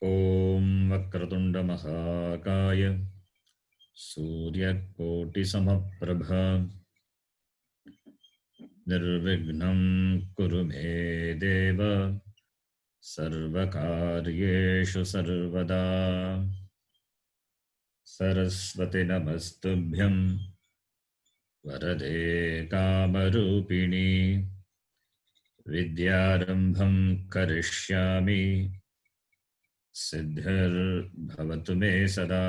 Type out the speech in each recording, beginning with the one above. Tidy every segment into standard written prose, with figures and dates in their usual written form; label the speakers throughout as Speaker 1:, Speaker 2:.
Speaker 1: ॐ वक्रतुंड महाकाय सूर्यकोटिसमप्रभ निर्विघ्नं कुरु मे देव सर्वकार्येषु सर्वदा। सरस्वती नमस्तुभ्यं वरदे कामरूपिणी विद्यारंभं करिष्यामि सिद्धिर्भवतु मे सदा।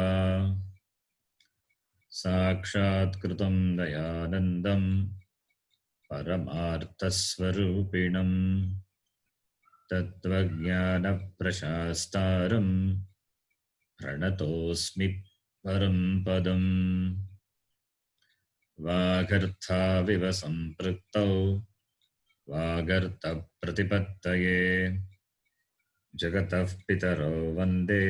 Speaker 1: साक्षात्कृतं दयानन्दं परमार्थस्वरूपिणं तत्त्वज्ञानप्रशास्तारं प्रणतोऽस्मि परं पदम्। वागर्थाविव सम्पृक्तौ वागर्थप्रतिपत्तये जगतः पितरौ वन्दे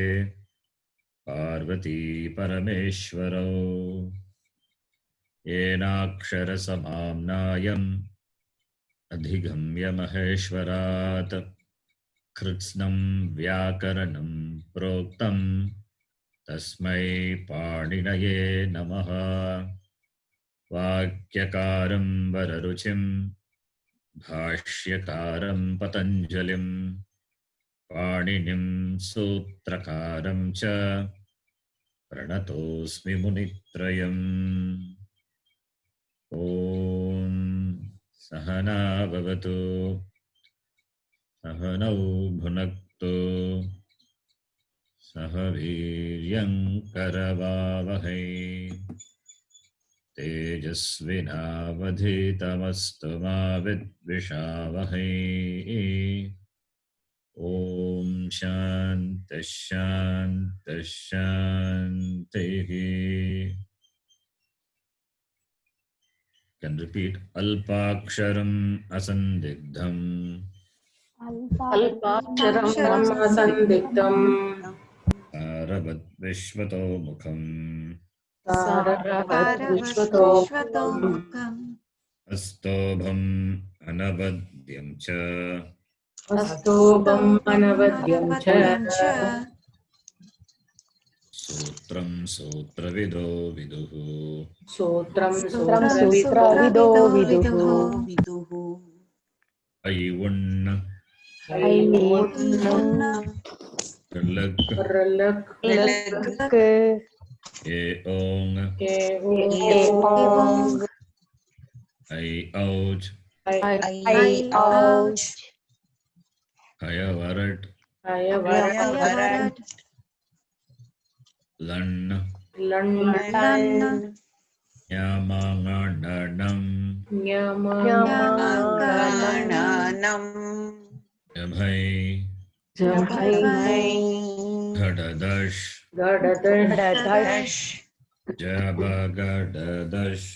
Speaker 1: पार्वती परमेश्वरौ। येनाक्षरसमाम्नायम् अधिगम्य महेश्वरात् कृत्स्नं व्याकरणं प्रोक्तं तस्मै पाणिनये नमः। वाक्यकारं वररुचिं भाष्यकारं पतञ्जलिं पाणिनिं सूत्रकारं च प्रणतोऽस्मि मुनित्रयम्। ॐ सहना भवतु सहनौ भुनक्तु सह वीर्यं करवावहै तेजस्विनावधीतमस्तु मा विद्विषावहै। ॐ शान्तिः शान्तिः शान्तिः। Can repeat अल्पाक्षरम् असंदिग्धम्
Speaker 2: अल्पाक्षरम् असंदिग्धम्
Speaker 1: सारवत् विश्वतो मुखम्
Speaker 2: सारवत् विश्वतोमुखम्
Speaker 1: अस्तोभम् अनवद्यं च
Speaker 2: अस्तोभम् अनवद्यं च
Speaker 1: सूत्रं सूत्रविदो विदुः
Speaker 2: सूत्रं सूत्रविदो विदुः
Speaker 1: ऐवुण् ऋलक् एओङ् ऐऔच् हयवरट् लण् न्यामाङाणम् जभै घटदश् जबगडदश्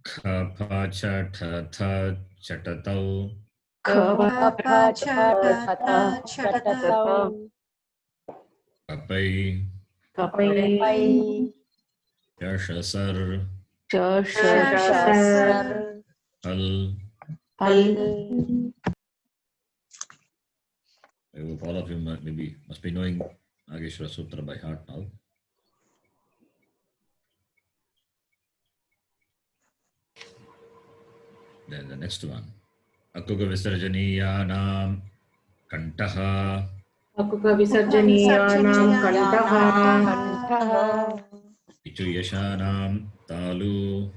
Speaker 1: खफचठथ चटतौ कपै चषसर् हल्। I hope all of you must be knowing Nageshwara Sutra by heart now. Then the next one. Akuka Visarjaniyānām Kantaha.
Speaker 2: Akuka Visarjaniyānām Kantaha
Speaker 1: Ichuyashanām Talu.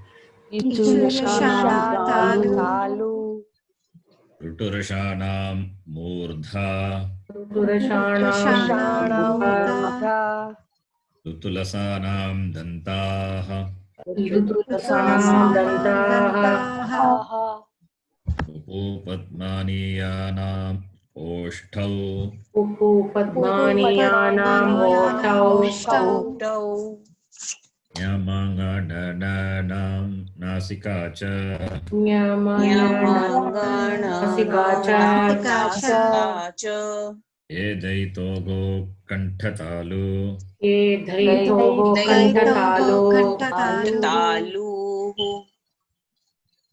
Speaker 1: Ruturashanām Mūrdha. Rutulasanām Dantāha. Upupatmanīyānām Oṣṭau. Nyamaṅgananām Nāsikā ca. Edaitogo Kanṭhatalu.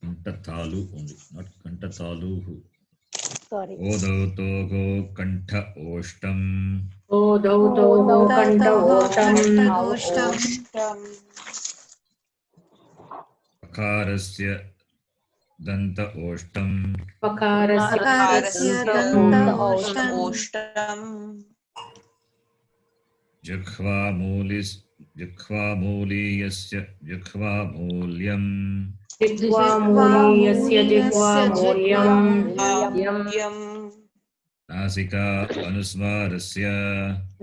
Speaker 1: Kanṭhatalu only, not Kanṭhataluhu.
Speaker 3: sorry.
Speaker 1: ओदौतोगो कण्ठ ओष्टम्
Speaker 2: ओधौतोः कण्ठवोष्टम्
Speaker 1: पकारस्य दन्त ओष्टम्
Speaker 2: पकारस्य
Speaker 1: जिह्वामूलीयस्य जिह्वामूल्यम्
Speaker 2: जिह्वामूलीयस्य जिह्वामूल्यम्
Speaker 1: नासिका अनुस्वारस्य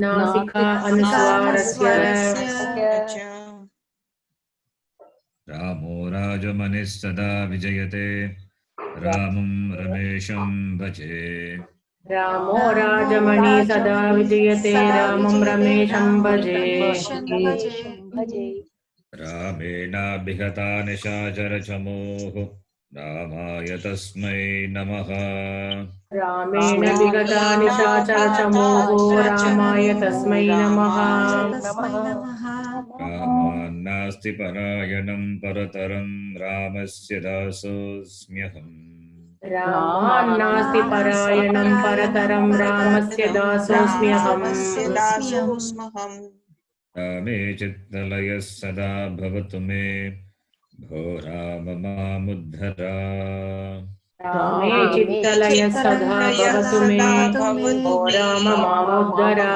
Speaker 2: नासिका अनुस्वारस्य
Speaker 1: रामो राजमनिः सदा विजयते रामं रमेशं भजे
Speaker 2: रामो राजमणि सदा विजयते रामं रमेशं भजे
Speaker 1: रामेणाभिहता निशाचरचमोः रामाय तस्मै नमः
Speaker 2: रामेण विगता निशाचरचमोः रामाय तस्मै नमः
Speaker 1: रामान्नास्ति परायणं परतरं रामस्य दासोऽस्म्यहम्
Speaker 2: रामान्नास्ति परायणं परतरं रामस्य दासोऽस्म्यहम्
Speaker 1: रामे चित्तलयः सदा भवतु मे भो राम मामुद्धर
Speaker 2: रामे चित्तलयः सदा भवतु मे भो Ram मामुद्धर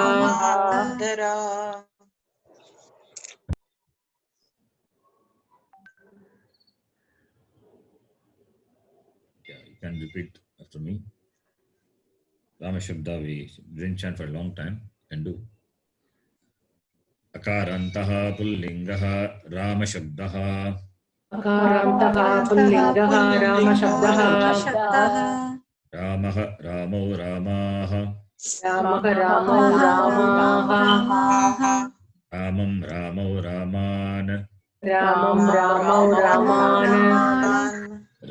Speaker 1: You can repeat after me. Rama Shabda we didn't chant for a long time. You can do. Akarantaha pullingaha Rama Shabdaha.
Speaker 2: अकारान्तः पुल्लिङ्गः रामशब्दः
Speaker 1: रामः रामो रामाः
Speaker 2: रामः रामो रामाः
Speaker 1: रामं रामो रामान्
Speaker 2: रामं रामौ रामान्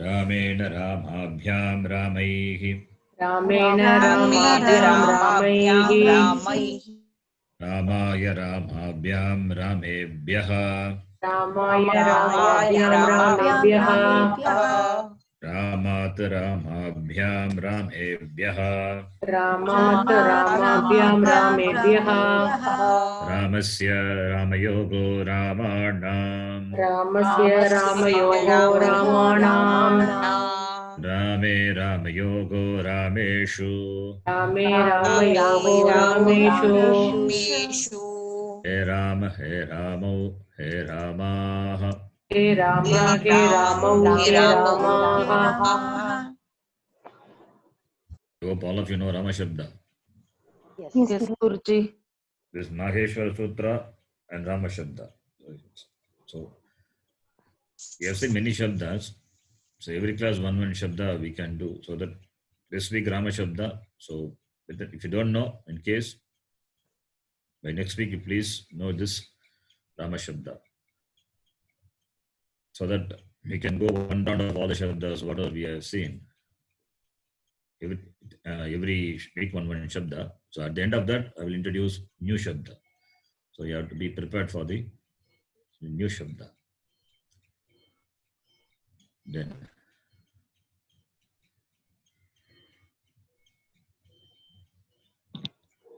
Speaker 1: रामेण रामाभ्यां रामैः
Speaker 2: रामेण रामाभ्यां रामैः
Speaker 1: रामाय रामाभ्यां रामेभ्यः
Speaker 2: रामाय रामाभ्यां रामेभ्यः
Speaker 1: रामात् रामाभ्यां रामेभ्यः
Speaker 2: रामात् रामाभ्यां रामेभ्यः
Speaker 1: रामस्य रामयोगो रामाणाम्
Speaker 2: रामस्य रामयोगो रामाणाम्
Speaker 1: रामे रामयोगो रामेषु
Speaker 2: रामे रामयोगो रामेषु
Speaker 1: हे राम हे रामौ हे रामाः
Speaker 2: हे राम हे रामौ हे रामाः
Speaker 1: I hope all of you know Rama Shabda.
Speaker 3: Yes,
Speaker 4: Guruji.
Speaker 1: This is Maheshwara Sutra and Rama Shabda. So we have seen many Shabdas. So every class one Shabda we can do. So that this week Rama Shabda. So if you don't know, in case by next week you please know this Rama Shabda. So that we can go one round of all the Shabdas, whatever we have seen. Every week one Shabda. So at the end of that, I will introduce new Shabda. So you have to be prepared for the new Shabda. Then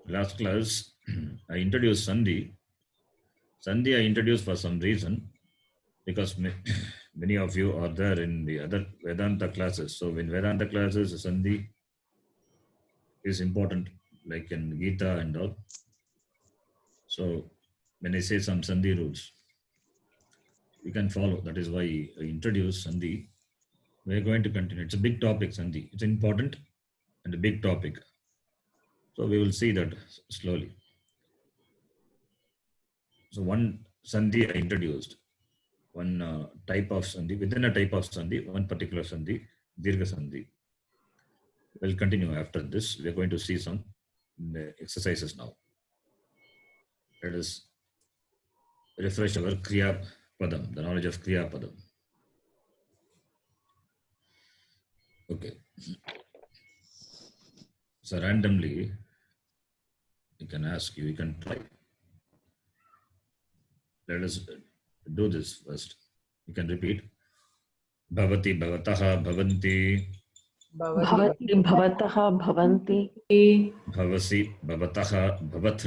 Speaker 1: last class, I introduced Sandhi. Sandhi I introduced for some reason, because many of you are there in the other Vedanta classes. So in Vedanta classes, Sandhi is important, like in Gita and all. So when I say some Sandhi rules, you can follow. That is why I introduced Sandhi. We are going to continue. It's a big topic, Sandhi. It's important and a big topic. So we will see that slowly. So one Sandhi I introduced, one type of Sandhi, within a type of Sandhi, one particular Sandhi, Dirgha Sandhi. We'll continue after this. We are going to see some exercises now. Let us refresh our Kriya Padam, the knowledge of Kriya Padam. Okay. So randomly, you can ask, you can try. Let us do this first. You can repeat. Bhavati, bhavataha, bhavanti.
Speaker 2: भवति भवतः भवन्ति
Speaker 1: भवसि भवतः भवथ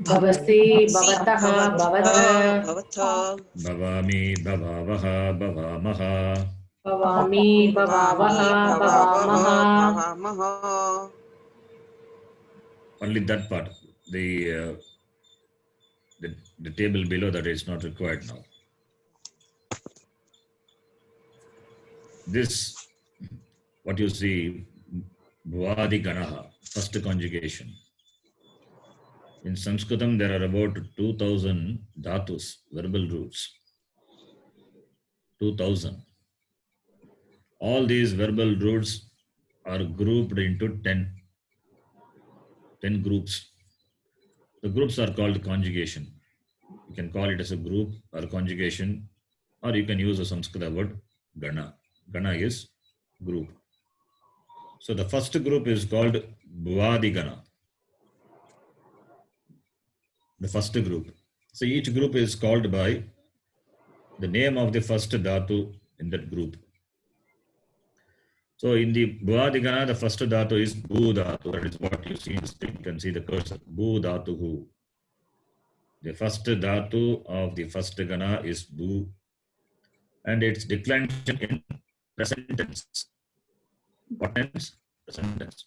Speaker 3: भवसि भवतः भवत
Speaker 1: भवामि भवावः भवामः
Speaker 3: भवामि भवावः भवामः.
Speaker 1: only that part the table below that is not required now. This what you see bhuvadi ganaha first conjugation. In Sanskritam there are about 2000 dhatus, verbal roots. 2000. All these verbal roots are grouped into 10 groups. The groups are called conjugation. You can call it as a group or conjugation, or you can use a Sanskrit word gana. Gana is group. So the first group is called bhuvadi gana. The first group. So each group is called by the name of the first dhatu in that group. So in the bhuvadi gana, the first dhatu is bhu dhatu. That is what you see in the screen. You can see the cursor. Bhu dhatuhu. The first dhatu of the first gana is bhu, and its declension in present tense. What tense? Present tense.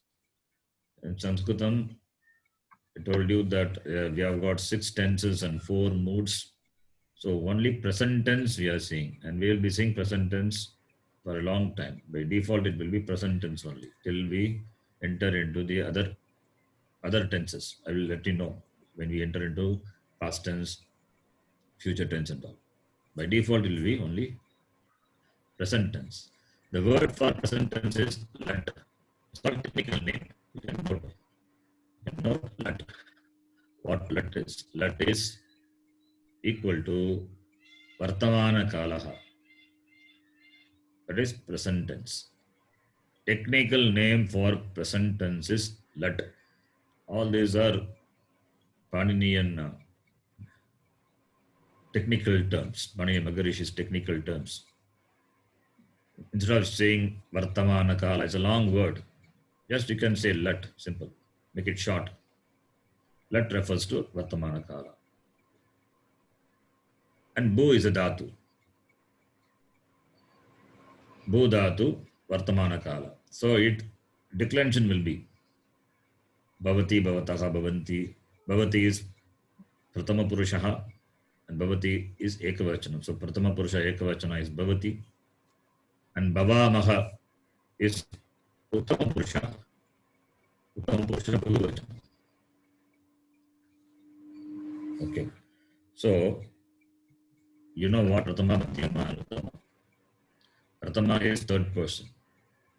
Speaker 1: In Sanskritam, I told you that we have got 6 tenses and 4 moods. So only present tense we are seeing, and we will be seeing present tense for a long time. By default, it will be present tense only till we enter into the other tenses. I will let you know when we enter into past tense, future tense and all. By default, it will be only present tense. The word for present tense is let. It's not a technical name. You can note let. What let is? Let is equal to vartamana kalaha. That is present tense. Technical name for present tense is let. All these are Paninian technical terms. Paniniya Maharishi's technical terms. Instead of saying vartamana kala, it's a long word. Just you can say let, simple. Make it short. Let refers to vartamana kala. And bhu is a dhatu. Bhu dhatu, vartamana kala. So it declension will be bhavati, bhavataha, bhavanti. Bhavati is pratama purushaha and bhavati is ekavachanam. So pratama purusha ekavachana is bhavati and bhavamaha is uttama purusha. Uttama purusha bahuvachanam. Okay. So you know what Pratama, Madhyama, and Uttama. Pratama is third person.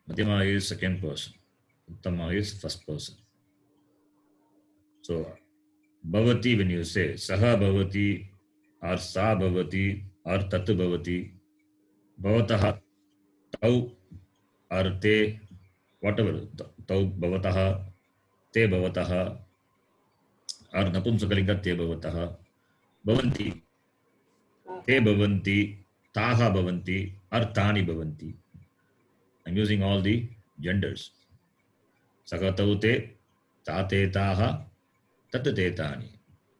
Speaker 1: Madhyama is second person. Uttama is first person. So, bhavati, when you say saha bhavati or sa bhavati or tat bhavati, bhavataha, tau or te, whatever, tau bhavataha, te bhavataha or napumsakalinga te bhavataha, bhavanti, te bhavanti, taha bhavanti or tani bhavanti. I'm using all the genders. Sakataute, tate taha, tatate tani.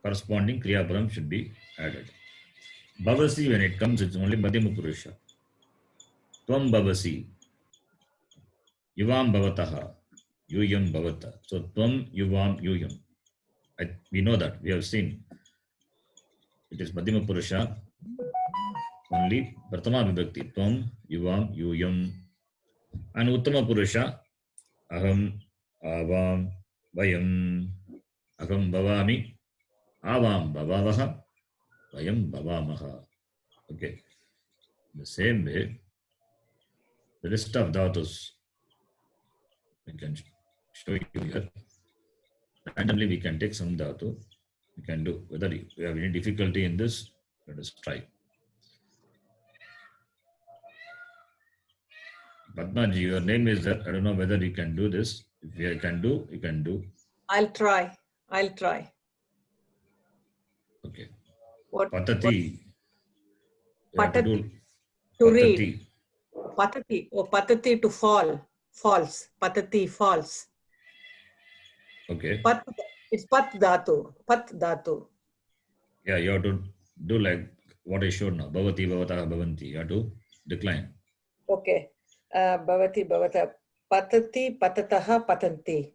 Speaker 1: Corresponding kriya padam should be added. Bhavasi, when it comes, it's only Madhyama Purusha. Tvam bhavasi, yuvam bhavataha, yuyam bhavata. So tvam, yuvam, yuyam. We know that. We have seen. It is Madhyama Purusha. Only Pratama Vibhakti. Tvam, yuvam, yuyam. And Uttama Purusha, aham, avam, vayam. Aham bhavami, avam bhavavaha, vayam bhavamaha. Okay. The same way, the list of dhatus we can show you here. Randomly, we can take some dhatu. We can do. Whether we have any difficulty in this, let us try. Padmaji, your name is there. I don't know whether you can do this. If you can do, you can do.
Speaker 2: I'll try.
Speaker 1: Okay.
Speaker 2: What?
Speaker 1: Patati.
Speaker 2: Patati. To read. Patati. Oh, patati, to fall.
Speaker 4: false. Patati, false.
Speaker 1: Okay.
Speaker 4: Pat, it's pat dhatu. Pat dhatu.
Speaker 1: Yeah, you have to do like what I showed now. Bhavati, bhavataha, bhavanti. You have to decline.
Speaker 4: Okay. Bhavati, bhavata. Patati, patataha, patanti.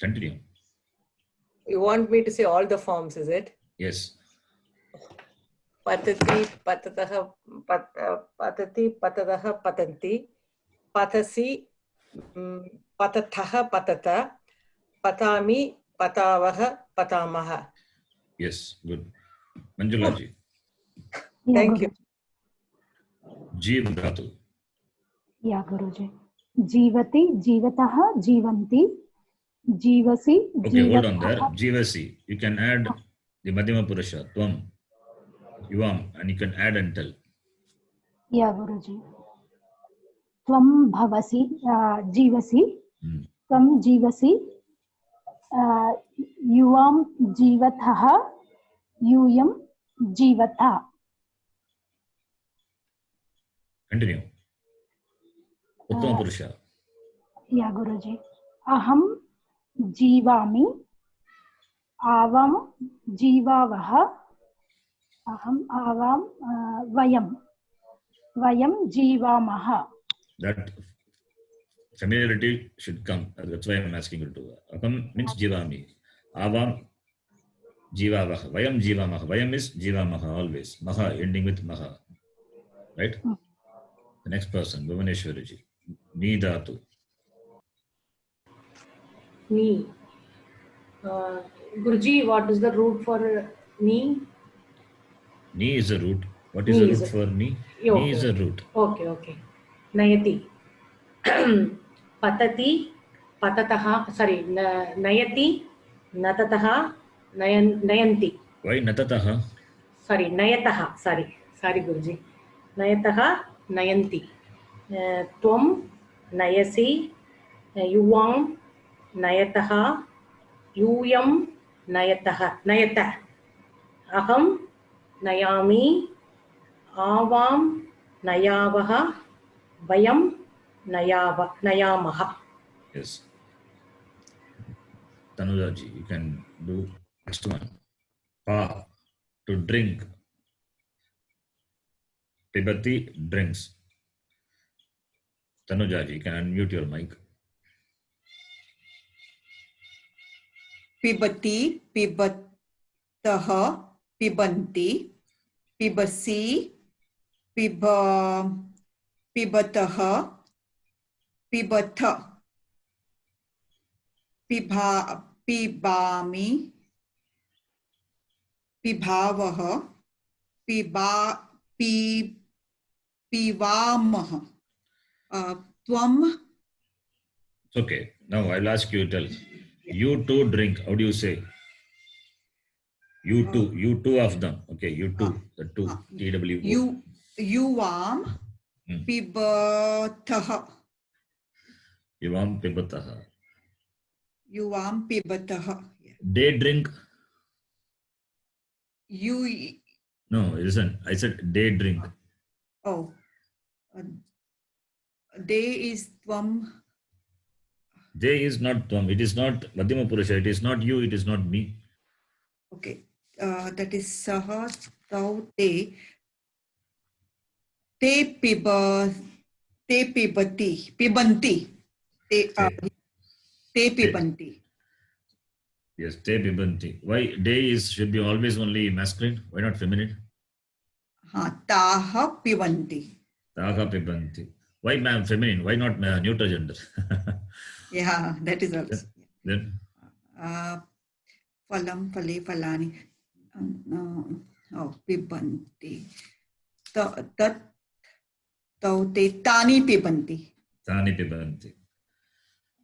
Speaker 1: Continue.
Speaker 4: You want me to say all the forms, is it?
Speaker 1: Yes.
Speaker 4: Patati, patataha, patati, patataha, patanti. Patasi, patataha, patata. Patami, patavaha, patamaha.
Speaker 1: Yes. Good. Manjula ji.
Speaker 5: Yeah,
Speaker 4: Thank you.
Speaker 1: Jeev dhatu.
Speaker 5: Yeah, Guruji. Jivati, jivataha, jivanti, jivasi,
Speaker 1: Okay, hold on there. Jivasi. You can add the Madhyama Purusha, Tvam, Yuvam, and you can add and tell.
Speaker 5: Yeah, Guruji. Tvam bhavasi, jivasi, tvam jivasi, yuvam jivataha, yuyam jivata.
Speaker 1: Continue. Uttama Purusha.
Speaker 5: Yeah, Guruji. Aham jivami, avam jivavaha, aham avam vayam jivamaha.
Speaker 1: That familiarity should come. That's why I'm asking you to do. Aham means jivami. Avam jivavaha. Vayam jivamaha. Vayam is jivamaha always. Maha ending with maha. Right? The next person, Bhuvaneshwari ji. Ni dhatu.
Speaker 3: Ni. Guruji, what is the root for ni?
Speaker 1: Ni is a root. What is
Speaker 3: Ni
Speaker 1: the
Speaker 3: is
Speaker 1: root
Speaker 3: a-
Speaker 1: for ni?
Speaker 3: Okay.
Speaker 1: Ni is a root.
Speaker 3: Okay. Nayati. Patati, patataha, sorry, nayati, natataha, nayanti.
Speaker 1: Why natataha?
Speaker 3: Sorry, nayataha, sorry, Guruji. Nayataha, nayanti. Tvam, nayasi, yuvam, nayataha, yuyam, nayata. Aham, nayami, avam, nayavaha, vayam, nayamaha.
Speaker 1: Yes. Tanuja ji, you can do next one. Pa, to drink. Pibati, drinks. Tanuja ji, you can unmute your mic.
Speaker 2: Pibati, pibataha, pibanti, pibasi, pibataha, pibata, pibami, pibhavaha, pivamaha. Tvam.
Speaker 1: It's okay. Now I'll ask you to tell. You two drink. How do you say? You two of them. Okay, you two. The two. TW.
Speaker 2: Yuvam, pibataha.
Speaker 1: Yuvam pibataha.
Speaker 2: Yuvam pibataha.
Speaker 1: They drink.
Speaker 2: You.
Speaker 1: No, listen. I said they drink.
Speaker 2: Oh. They is tvam.
Speaker 1: They is not tvam. It is not Madhyama Purusha. It is not you. It is not me.
Speaker 2: Okay. That is saha, tau, te. Te pibati. Pibanti. Te pibanti.
Speaker 1: Yes, te pibanti. Why they should be always only masculine? Why not feminine?
Speaker 2: Taha pibanti.
Speaker 1: Taha pibanti. Why feminine? Why not neutral gender?
Speaker 2: Yeah, that is also.
Speaker 1: Then
Speaker 2: Phalam, phale, phalani. Pibanti. Tat, tau, te, tani pibanti.
Speaker 1: Tani pibanti.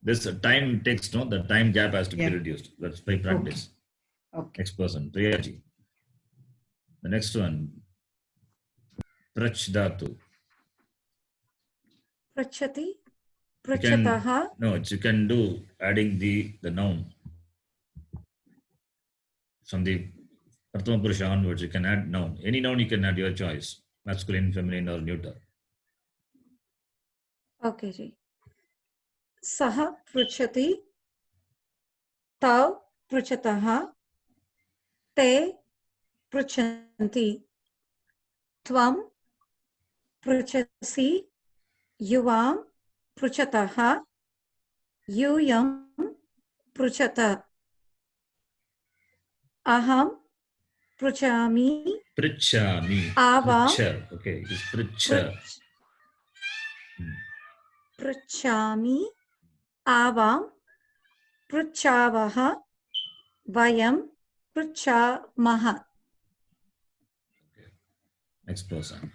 Speaker 1: This time takes, no, the time gap has to be
Speaker 2: Yeah.
Speaker 1: reduced. That's by practice.
Speaker 2: Okay.
Speaker 1: Next person, Priyaji. The next one, Prach dhatu.
Speaker 6: Prachati,
Speaker 1: You can,
Speaker 6: prachataha,
Speaker 1: no, you can do adding the noun. From the Prathama Purusha onwards, you can add noun. Any noun you can add, your choice. Masculine, feminine, or neuter.
Speaker 6: Okay ji. सः पृच्छति, तौ पृच्छतः, ते पृच्छन्ति, त्वं पृच्छसि, युवां पृच्छतः, यूयं पृच्छत, अहं पृच्छामि,
Speaker 1: Prichami.
Speaker 6: आवां
Speaker 1: Pricha. Okay. It is pricha.
Speaker 6: पृच्छामि, आवां पृच्छावः, वयं पृच्छामः.
Speaker 1: Next person.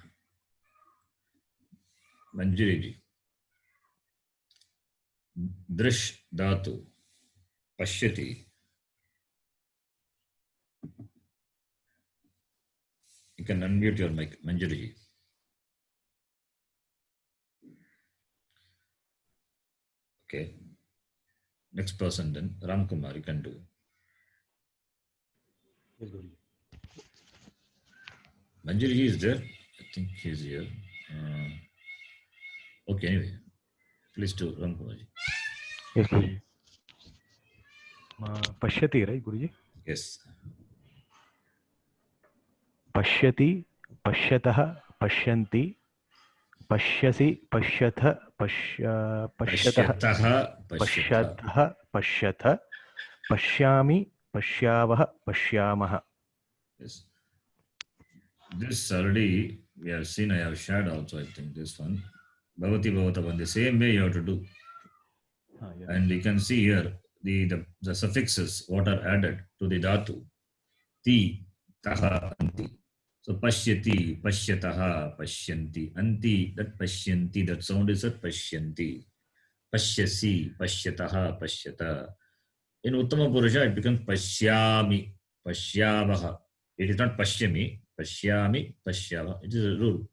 Speaker 1: Manjiri ji. Drish dhatu. Pashyati. You can unmute your mic, Manjiri ji. Okay. Next person then, Ram Kumar, you can do.
Speaker 7: Yes, Guruji.
Speaker 1: Manjiri ji is there. I think he is here. Okay, anyway. Please do, Ram Kumar ji.
Speaker 7: Yes, Guruji. Pashyati, right, Guruji?
Speaker 1: Yes.
Speaker 7: Pashyati, pashyatah, pashyanti, pashyasi, pashyatha, pashyatah,
Speaker 1: Pashyataha.
Speaker 7: pashyatah, pashyatha, pashyami, pashyavah, pashyamah.
Speaker 1: Yes. This already we have seen, I have shared also, I think, this one. Bhavati Bhavatavan, the same way you have to do.
Speaker 7: Yeah.
Speaker 1: And you can see here the suffixes what are added to the dhatu. Ti, taha, anti. So pashyati, pashyataha, pashyanti. Anti, that pashyanti, that sound is a pashyanti. Pashyasi, pashyataha, pashyata. In Uttama Purusha, it becomes pashyami, pashyavaha. It is not pashyami, pashyami, pashyava. It is a rule.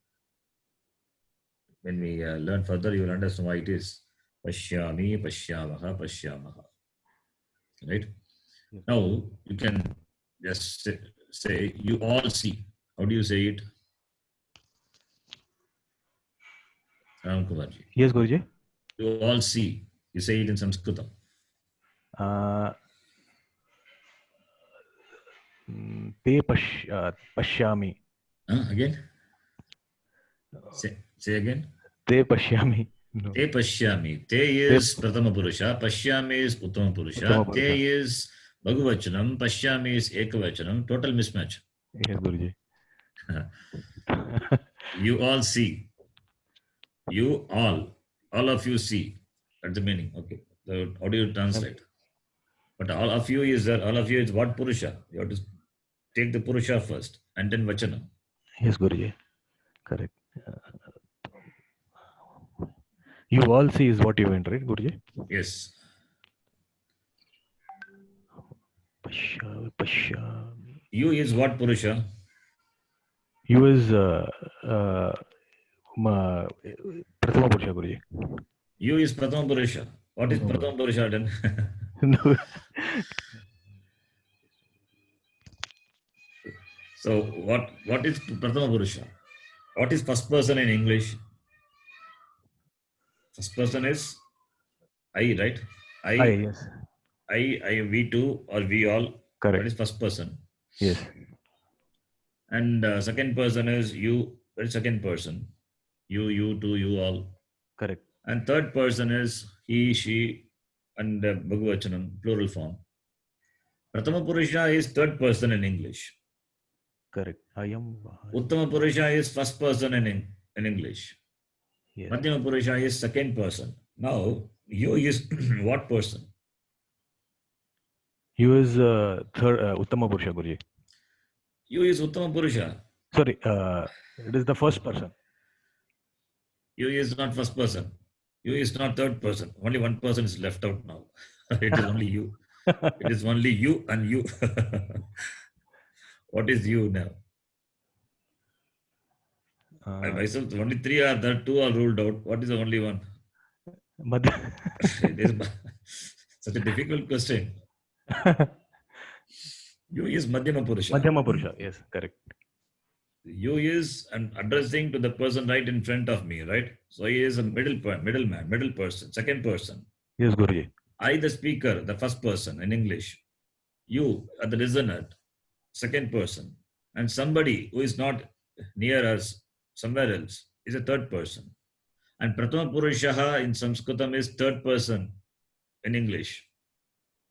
Speaker 1: When we learn further, you will understand why it is pashyami, pashyavaha, pashyamaha. Right?
Speaker 7: Yes.
Speaker 1: Now, you can just say, you all see. How do you say it? Ram Kumar ji.
Speaker 7: Yes, Guruji.
Speaker 1: You all see. You say it in Sanskritam.
Speaker 7: Te pashyami.
Speaker 1: Again? Say again.
Speaker 7: Te pashyami. No.
Speaker 1: Te pashyami. Te is Pratama Purusha. Pashyami is Uttama Purusha.
Speaker 7: Uttama Purusha.
Speaker 1: Te is Bhagavachanam. Pashyami is Ekavachanam. Total mismatch.
Speaker 7: Yes, Guruji.
Speaker 1: You all see. You all of you see. That's the meaning. Okay. So how do you translate? But all of you is there. All of you is what Purusha? You have to take the Purusha first and then Vachanam.
Speaker 7: Yes, Guruji. Correct. You all see is what you meant, right, Guruji?
Speaker 1: Yes.
Speaker 7: Pashyami.
Speaker 1: You is what Purusha?
Speaker 7: You is Prathama Purusha, Guruji.
Speaker 1: You is Pratama Purusha. What is Pratama Purusha then?
Speaker 7: No.
Speaker 1: So what is Pratama Purusha? What is first person in English? First person is I, right?
Speaker 7: Yes.
Speaker 1: I, we two or we all.
Speaker 7: Correct.
Speaker 1: That is first person.
Speaker 7: Yes.
Speaker 1: And second person is you. That is second person. You two, you all.
Speaker 7: Correct.
Speaker 1: And third person is he, she, and Bhagavachanam, plural form. Pratama Purusha is third person in English.
Speaker 7: Correct. I am.
Speaker 1: Uttama Purusha is first person in English.
Speaker 7: Yes.
Speaker 1: Madhyama Purusha is second person. Now, you is what person?
Speaker 7: You is third Uttama Purusha, Guruji.
Speaker 1: You is Uttama Purusha.
Speaker 7: Sorry, it is the first person.
Speaker 1: You is not first person. You is not third person. Only one person is left out now. It is only you. It is only you and you. What is you now? I myself, only three are there, two are ruled out. What is the only one? It is such a difficult question. You is Madhyama Purusha.
Speaker 7: Madhyama Purusha, yes, correct.
Speaker 1: You is and addressing to the person right in front of me, right? So he is a middleman, middle person, second person.
Speaker 7: Yes, Guruji.
Speaker 1: I, the speaker, the first person in English. You are the listener, second person. And somebody who is not near us, somewhere else, is a third person. And Prathama Purushaha in Sanskritam is third person in English.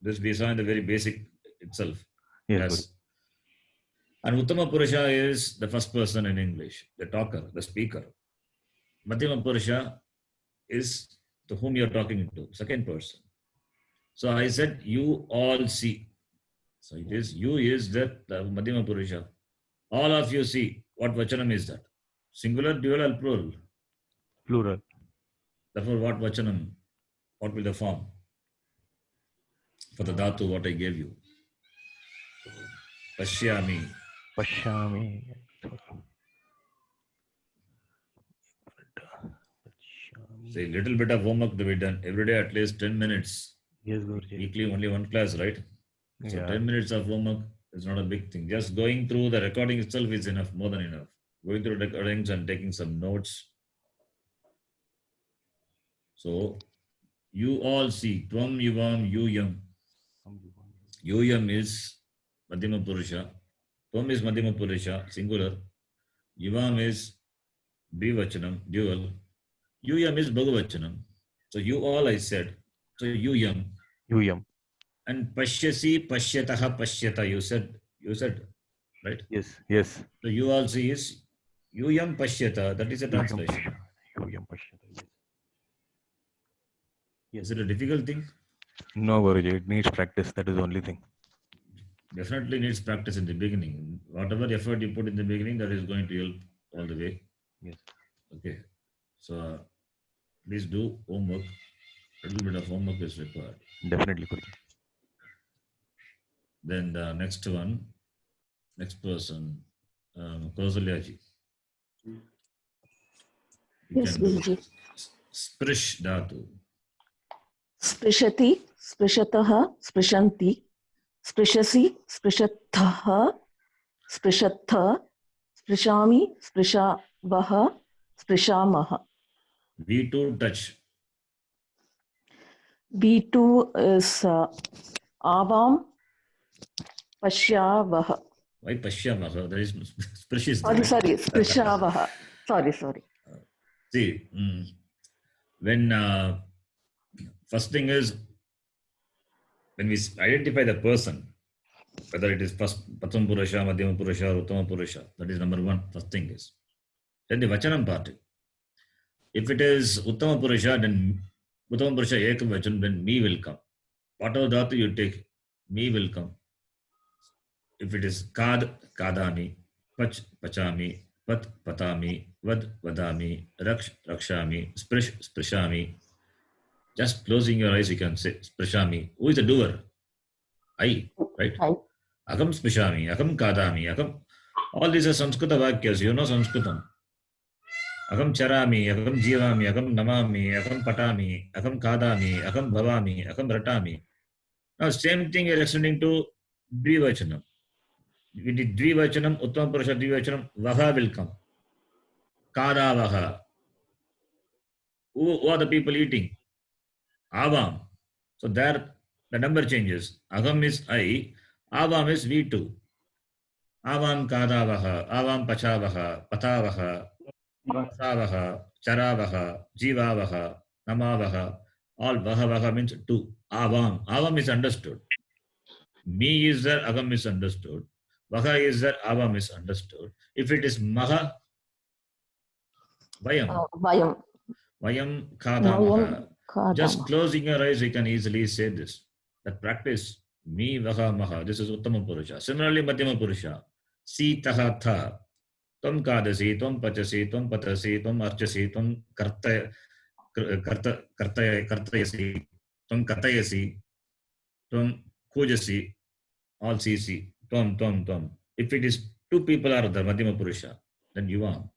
Speaker 1: This we saw in the very basic itself.
Speaker 7: Yes,
Speaker 1: Yes. And Uttama Purusha is the first person in English, the talker, the speaker. Madhyama Purusha is to whom you're talking to, second person. So I said, you all see. So it is, you is that the Madhyama Purusha. All of you see. What Vachanam is that? Singular, dual, or plural?
Speaker 7: Plural.
Speaker 1: Therefore, what Vachanam? What will the form? For the Dhatu, what I gave you. Pashyami.
Speaker 7: Pashyami.
Speaker 1: Say, little bit of homework to be done. Every day at least 10 minutes.
Speaker 7: Yes, Guruji.
Speaker 1: Weekly only one class, right? So
Speaker 7: Yeah.
Speaker 1: 10 minutes of homework is not a big thing. Just going through the recording itself is enough, more than enough. Going through recordings and taking some notes. So, you all see, Tvam Yuvam Yuyam. Yuyam is Madhyama Purusha. Tvam is Madhyama Purusha, singular. Yuvam is Dvivachanam, dual. Yuyam is Bhagavachanam. So, you all I said. So, Yuyam.
Speaker 7: Yuyam.
Speaker 1: And Pashyasi, Pashyataha, Pashyata, you said, right?
Speaker 7: Yes, yes.
Speaker 1: So, you all see is Yuyam Pashyata, that is a translation.
Speaker 7: Yuyam Pashyata. Yes.
Speaker 1: Is it a difficult thing?
Speaker 7: No, Guruji. It needs practice. That is the only thing.
Speaker 1: Definitely needs practice in the beginning. Whatever effort you put in the beginning, that is going to help all the way.
Speaker 7: Yes.
Speaker 1: Okay. So, please do homework. A little bit of homework is required.
Speaker 7: Definitely, Guruji.
Speaker 1: Then the next person, Kausalyaji. You
Speaker 2: Yes,
Speaker 1: can do
Speaker 2: Guruji.
Speaker 1: Sprish Dhatu.
Speaker 2: Sprishati, Sprishataha, Sprishanti, Sprishasi, Sprishathaha, Sprishatha, Sprishami, Sprishavaha, Sprishamaha.
Speaker 1: V2 touch.
Speaker 2: B2 is Avam, Pashyavaha.
Speaker 1: Why Pashyamaha? There is Sprish is
Speaker 2: Sorry, Sprishavaha. Sorry.
Speaker 1: See, when first thing is when we identify the person, whether it is first Prathama Purusha, Madhyama Purusha, or Uttama Purusha, that is number one. First thing is. Then the Vachanam part. If it is Uttama Purusha, then Uttama Purusha Ekam Vachanam, then me will come. Whatever dhatu you take, me will come. If it is Kad, Kadami, Pach, Pachami, Pat, Patami, Vad, Vadami, Raksh, Rakshami, Sprish, Sprishami. Just closing your eyes, you can say Sprishami. Who is the doer? I, right?
Speaker 2: I.
Speaker 1: Akam Sprishami, Akam Kadami, Akam. All these are Samskrita Vakyas. You know Sanskritam. Akam Charami, Akam Jivami, Akam Namami, Akam Patami, Akam Kadami, Akam Bhavami, Akam Ratami. Now, same thing you're extending to Dvivachanam. With the Dvivachanam, Uttama Purusha Dvivachanam, Vaha will come. Kada Vaha. Who are the people eating? Avam. So there the number changes. Agam is I, Avam is V2. Avam Kadavaha, Avam Pachavaha, Patavaha, Pasavaha, Charavaha, Jivavaha, Namavaha. All Vahavaha means two. Avam. Avam is understood. Me is there, Agam is understood. Vaha is there, Avam is understood. If it is Maha, Vayam.
Speaker 2: Vayam.
Speaker 1: Vayam Kadamaha.
Speaker 2: Kadama.
Speaker 1: Just closing your eyes, you can easily say this. That practice, me vaha maha. This is Uttama Purusha. Similarly, Madhyama Purusha. Si taha tha. Tvam kadasi, tvam pachasi, tvam patasi, tvam archasi, tvam kartayasi, tvam katayasi, tvam kujasi, all cc, tvam. If it is two people are the Madhyama Purusha, then yuvam.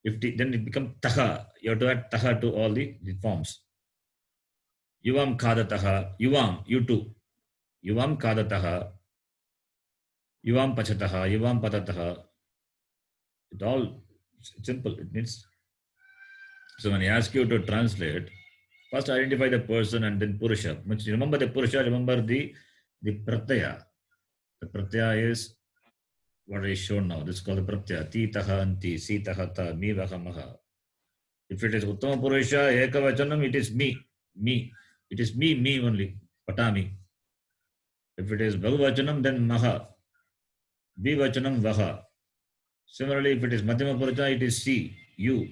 Speaker 1: Then it becomes taha. You have to add taha to all the forms. Yuvam kadataha, yuvam, you too. Yuvam kadataha, yuvam pachataha, yuvam patataha. It's all simple. It means, so when I ask you to translate, first identify the person and then Purusha. Means remember the Purusha, remember the Pratyaya. The Pratyaya is what is shown now. This is called the Pratyaya. Ti taha anti, si taha ta, mi vaha maha. If it is Uttama Purusha, Ekavachanam, it is me. Me. It is me only. Patami. If it is Bhagavachanam, then Maha. Vivachanam Vaha. Similarly, if it is Madhyama Purusha, it is si, you.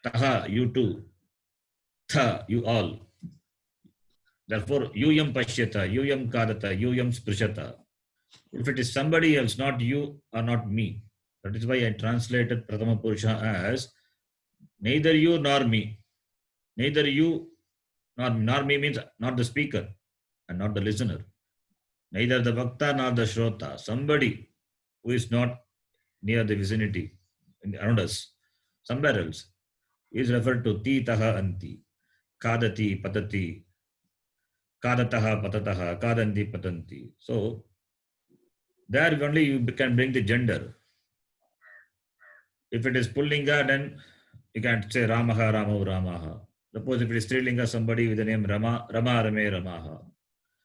Speaker 1: Taha, you too. Tha, you all. Therefore, yuyam pashyata, yuyam kadata, yuyam sprishata. If it is somebody else, not you or not me, that is why I translated Prathama Purusha as neither you nor me. Neither you nor me means not the speaker and not the listener. Neither the Bhakta nor the Shrota. Somebody who is not near the vicinity, around us, somewhere else, is referred to ti taha anti, kadati patati, kadataha patataha, kadanti patanti. So, there only you can bring the gender. If it is Pullinga, then you can say Ramaha, Ramo, Ramaha. Suppose if it is Strilinga, somebody with the name Rama, Rama, Rame, Ramaha.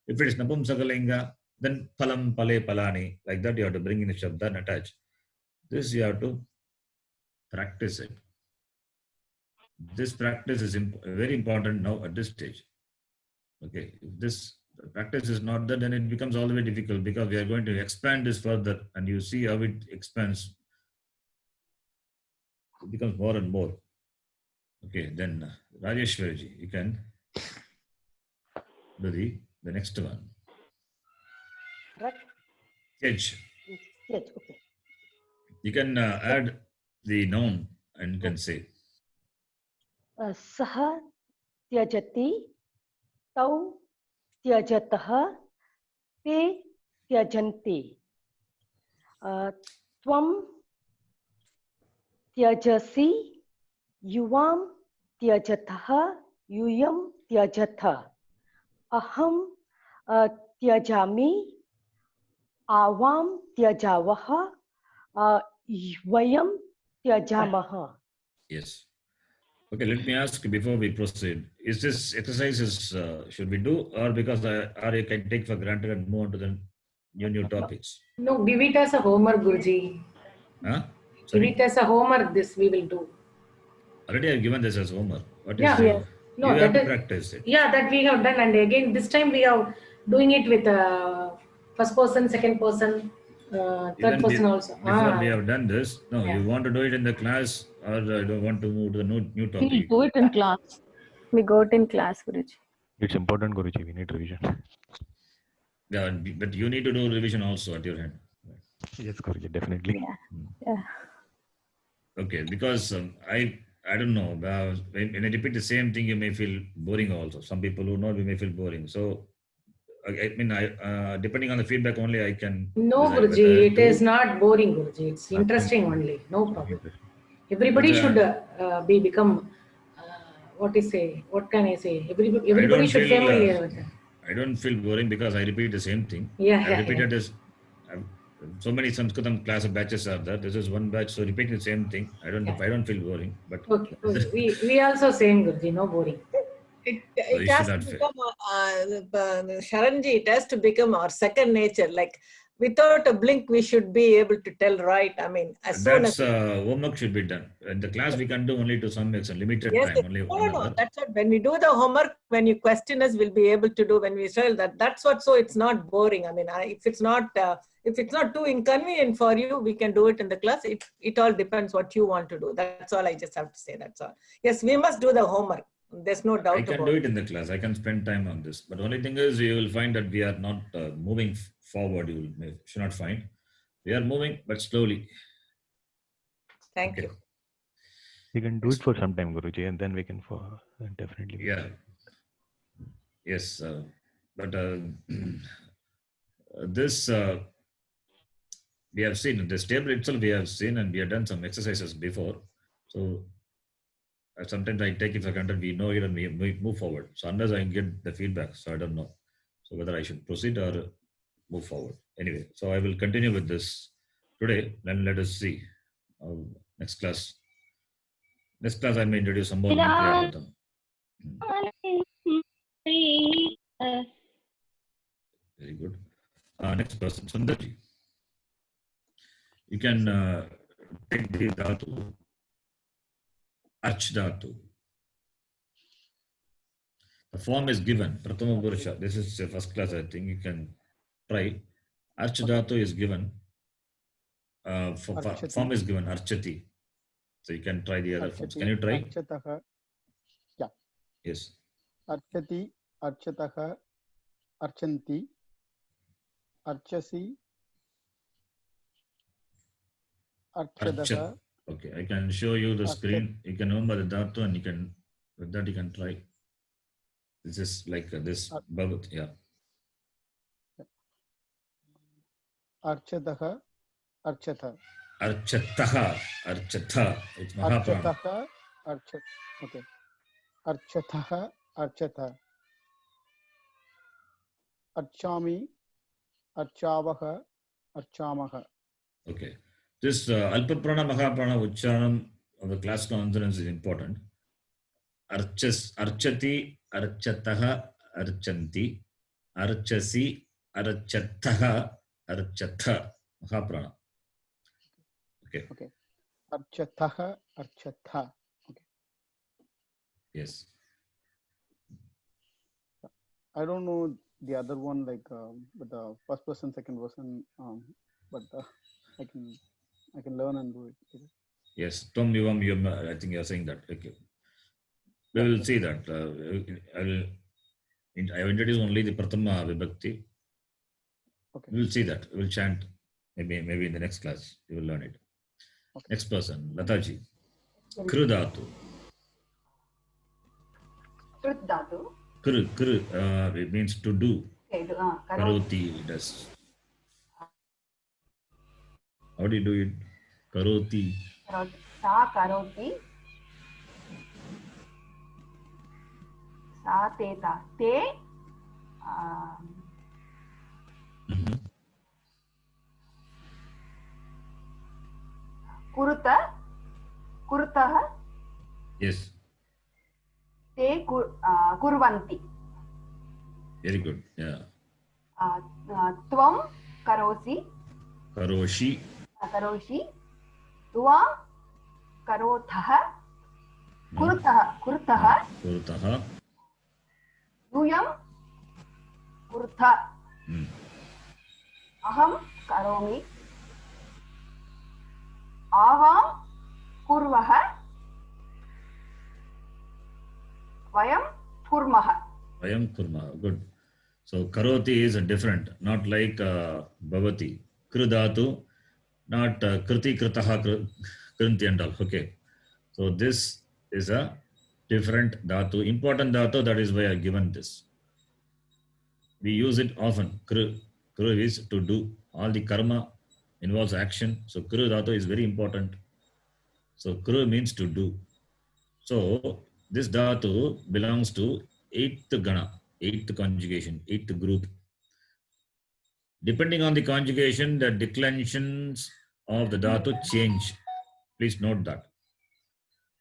Speaker 1: If it is Napumsakalinga, then Palam, Pale, Palani. Like that, you have to bring in the Shabda and attach. This you have to practice it. This practice is very important now at this stage. Okay, if this practice is not there, then it becomes all the way difficult because we are going to expand this further and you see how it expands. It becomes more and more. Okay, then Rajeshwarji, you can do the next one.
Speaker 8: Right.
Speaker 1: Edge.
Speaker 8: Yes, okay.
Speaker 1: You can add the noun and you can say.
Speaker 8: Saha tyajati, tau tyajataha, te tyajanti. Tvam tyajasi, yuvam tyajataha, yuyam tyajatha. Aham tyajami, avam tyajavaha, vayam tyajamaha.
Speaker 1: Yes. Okay, let me ask before we proceed. Is this exercises should we do or because or you can take for granted and move on to the new topics?
Speaker 3: No, give it as a homework, Guruji.
Speaker 1: Huh?
Speaker 3: Give
Speaker 1: Sorry?
Speaker 3: it as a homework, this we will do.
Speaker 1: Already I've given this as homework. What is
Speaker 3: Yeah.
Speaker 1: it?
Speaker 3: No,
Speaker 1: you have
Speaker 3: that
Speaker 1: to
Speaker 3: is,
Speaker 1: practice it.
Speaker 3: yeah, that we have done. And again, this time we are doing it with first person, second person, third
Speaker 1: Even
Speaker 3: person also.
Speaker 1: Before we have done this, no,
Speaker 3: Yeah.
Speaker 1: you want to do it in the class or you don't want to move to the new
Speaker 9: We'll
Speaker 1: topic?
Speaker 9: do it in class. We got in class, Guruji.
Speaker 7: It's important, Guruji. We need revision.
Speaker 1: Yeah, but you need to do revision also at your end.
Speaker 7: Yes, Guruji, definitely.
Speaker 9: Yeah.
Speaker 1: Okay, because I don't know. When I repeat the same thing, you may feel boring also. Some people who know, we may feel boring. So, I mean, depending on the feedback only, I can.
Speaker 3: No,
Speaker 1: decide
Speaker 3: Guruji,
Speaker 1: whether
Speaker 3: it
Speaker 1: to-
Speaker 3: is not boring, Guruji. It's interesting only. No problem. Everybody
Speaker 1: But,
Speaker 3: should become. What can I say?
Speaker 1: I
Speaker 3: Everybody
Speaker 1: don't
Speaker 3: should
Speaker 1: feel,
Speaker 3: familiar with that.
Speaker 1: I don't feel boring because I repeat the same thing.
Speaker 3: Yeah,
Speaker 1: I
Speaker 3: yeah,
Speaker 1: repeated this. So many Sanskritam class batches are there. This is one batch, so repeating the same thing. I don't feel boring. But
Speaker 3: Okay. We also same, Guruji. No boring.
Speaker 4: It
Speaker 1: you
Speaker 4: has
Speaker 1: should
Speaker 4: to
Speaker 1: not
Speaker 4: become, Sharanji, it has to become our second nature. Like without a blink, we should be able to tell right. I mean, as soon
Speaker 1: that's
Speaker 4: as.
Speaker 1: homework should be done. In the class, we can do only to some extent, limited
Speaker 4: Yes,
Speaker 1: time, only
Speaker 4: no,
Speaker 1: 1
Speaker 4: no,
Speaker 1: hour.
Speaker 4: that's what, when we do the homework, when you question us, we'll be able to do when we tell that. That's what, so it's not boring. I mean, if it's not too inconvenient for you, we can do it in the class. It all depends what you want to do. That's all I just have to say. That's all. Yes, we must do the homework. There's no doubt
Speaker 1: I can
Speaker 4: about
Speaker 1: do
Speaker 4: it.
Speaker 1: it in the class. I can spend time on this. But the only thing is, you will find that we are not moving forward. You should not find. We are moving, but slowly.
Speaker 4: Thank
Speaker 1: Okay.
Speaker 4: you.
Speaker 7: We can do it for some time, Guruji, and then we can definitely.
Speaker 1: Yeah. Yes. But this we have seen this table itself. We have seen and we have done some exercises before. So sometimes I take it for granted. We know it and we move forward. So unless I get the feedback, so I don't know. So whether I should proceed or move forward. Anyway, so I will continue with this today. Then let us see. Next class. Next class I may introduce some more Kriyapadam. Very good. Next person, Sundarji. You can take the dhatu, Arch dhatu. The form is given, Prathama Purusha. This is first class, I think. You can try. Arch dhatu is given. Form is given, Archati. So you can try the other forms. Can you try?
Speaker 10: Archataha. Yeah.
Speaker 1: Yes.
Speaker 10: Archati, Archataha, Archanti, Archasi, Archadaha.
Speaker 1: Okay, I can show you the screen. You can remember the dhatu and you can, with that you can try. This is like this Bhagat, yeah.
Speaker 10: Archadaha, Archatha.
Speaker 1: Archataha, Archatha. It's Mahaprana.
Speaker 10: Archataha, okay. Archataha, Archatha. Archami, Archavaha, Archamaha.
Speaker 1: Okay. This Alpaprana, Mahaprana, Ucharanam of the class consonants is important. Archati, Archataha, Archanti, Archasi, Archataha, Archatha, Mahaprana. Okay.
Speaker 10: Okay. Archataha, Archatha. Okay.
Speaker 1: Yes.
Speaker 10: I don't know the other one, like with the first person, second person, but I can learn and do it.
Speaker 1: Yes. Tom Yuvam, I think you are saying that. Okay. We will see that. I will introduce only the Prathama Vibhakti.
Speaker 10: Okay.
Speaker 1: We will see that. We will chant maybe in the next class. You will learn it.
Speaker 10: Okay.
Speaker 1: Next person, Lataji. Krudatu.
Speaker 2: Krudatu.
Speaker 1: It means to do. Karoti does. How do you do it? Karoti.
Speaker 2: Sa karoti. Sa teta. Te. Kuruta. Kurutaha.
Speaker 1: Yes.
Speaker 2: Te kurvanti.
Speaker 1: Very good. Yeah.
Speaker 2: Tvam karosi.
Speaker 1: Karoshi.
Speaker 2: Karoshi. Tvam karothaha. Kurutaha.
Speaker 1: Kurutaha.
Speaker 2: Yuyam kurtha. Aham karomi. Avam kurvaha. Vayam kurmaha.
Speaker 1: Vayam kurmaha. Good. So karoti is different, not like bhavati. Krudatu, not kriti, kritaha, krinti and all. Okay. So this is a different dhatu, important dhatu. That is why I have given this. We use it often. Kru is to do. All the karma involves action. So kru dhatu is very important. So kru means to do. So this dhatu belongs to 8th gana, 8th conjugation, 8th group. Depending on the conjugation, the declensions of the dhatu change. Please note that.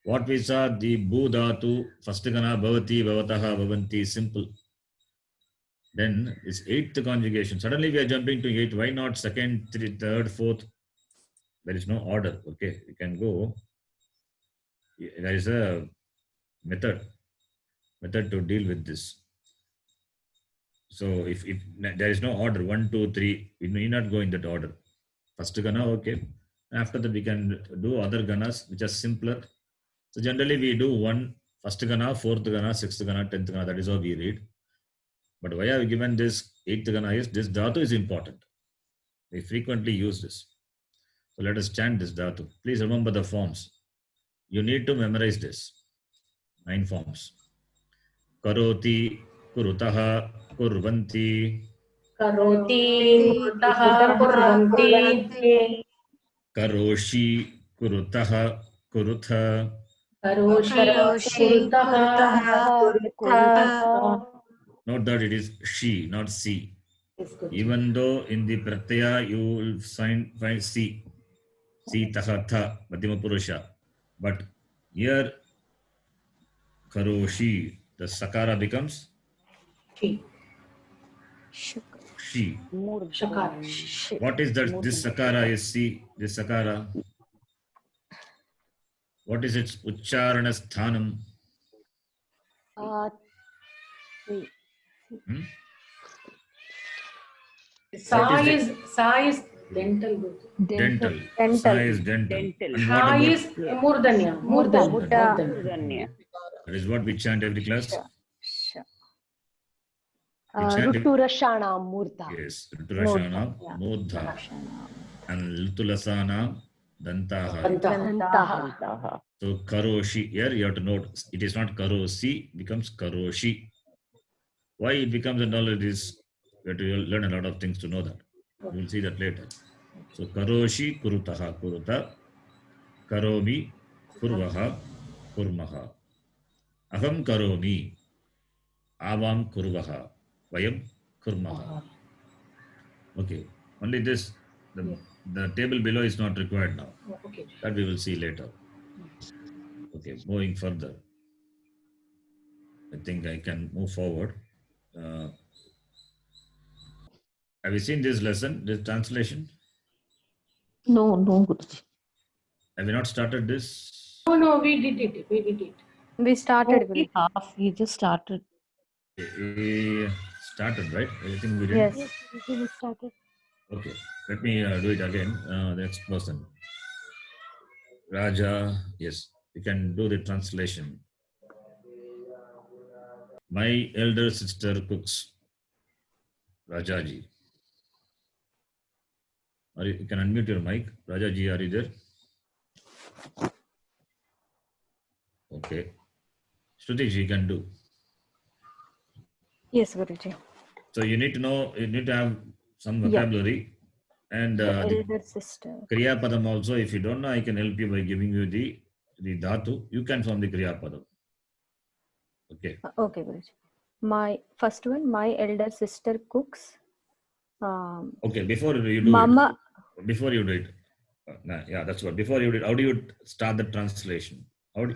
Speaker 1: What we saw, the bhu dhatu, first gana, bhavati, bhavataha, bhavanti, simple. Then it's 8th conjugation. Suddenly we are jumping to 8. Why not 2nd, 3rd, 4th? There is no order. Okay, you can go. There is a method to deal with this. So if there is no order, 1, 2, 3, we need not go in that order. First gana, okay. After that, we can do other ganas which are simpler. So generally we do first gana, 4th gana, 6th gana, 10th gana. That is how we read. But why I have given this 8th gana is this dhatu is important. We frequently use this. So let us chant this dhatu. Please remember the forms. You need to memorize this. 9 forms. Karoti, kurutaha, kurvanti.
Speaker 3: Karoti, kurutaha, kurvanti.
Speaker 1: Karoshi, kurutaha, kurutha.
Speaker 3: Karoshi, kurutaha, kurutha.
Speaker 1: Note that it is she, not C. Even though in the pratyaya you will find C. See, taha tha, Madhyama Purusha. But here, karoshi, the sakara becomes
Speaker 3: She.
Speaker 1: she.
Speaker 3: Shakara.
Speaker 1: What is that? This sakara is see, this sakara. What is its ucharana sthanam? Hmm?
Speaker 3: Sa
Speaker 1: What
Speaker 3: is dental.
Speaker 1: Dental.
Speaker 9: Dental.
Speaker 1: Sa is dental. And
Speaker 3: Sha
Speaker 1: what about
Speaker 3: is murdanya. Murdanya.
Speaker 1: that is what we chant every class?
Speaker 8: Ruturashana Murda.
Speaker 1: Yes. Ruturashana Murdha. And Lutulasana Dantaha. So Karoshi, here you have to note, it is not Karosi, it becomes Karoshi. Why it becomes a knowledge is, we have to learn a lot of things to know that. We will see that later. So Karoshi, Kurutaha, Kuruta, Karomi, Kurvaha, Kurmaha. Aham Karomi, Avam Kurvaha, Vayam Kurmaha. Okay, only this, the table below is not required now.
Speaker 3: Okay.
Speaker 1: That we will see later. Okay, moving further. I think I can move forward. Have you seen this lesson, this translation?
Speaker 11: No, Guruji.
Speaker 1: Have you not started this?
Speaker 3: No, we did it.
Speaker 9: We started.
Speaker 11: Only half. We just started.
Speaker 1: Started, right? Everything we did?
Speaker 9: Yes.
Speaker 5: We started.
Speaker 1: Okay, let me do it again. Next person. Raja, yes, you can do the translation. My elder sister cooks. Rajaji. You can unmute your mic. Rajaji, are you there? Okay. Shruti, you can do.
Speaker 9: Yes, Guruji.
Speaker 1: So you need to know, you need to have some vocabulary. And
Speaker 9: The
Speaker 1: the
Speaker 9: elder sister.
Speaker 1: Kriya Padam also, if you don't know, I can help you by giving you the dhatu. You can form the Kriya Padam. Okay.
Speaker 9: Okay, Guruji. My first one, my elder sister cooks.
Speaker 1: Okay, before you do
Speaker 9: Mama.
Speaker 1: it. Before you do it. Yeah, that's what. Before you do it, how do you start the translation?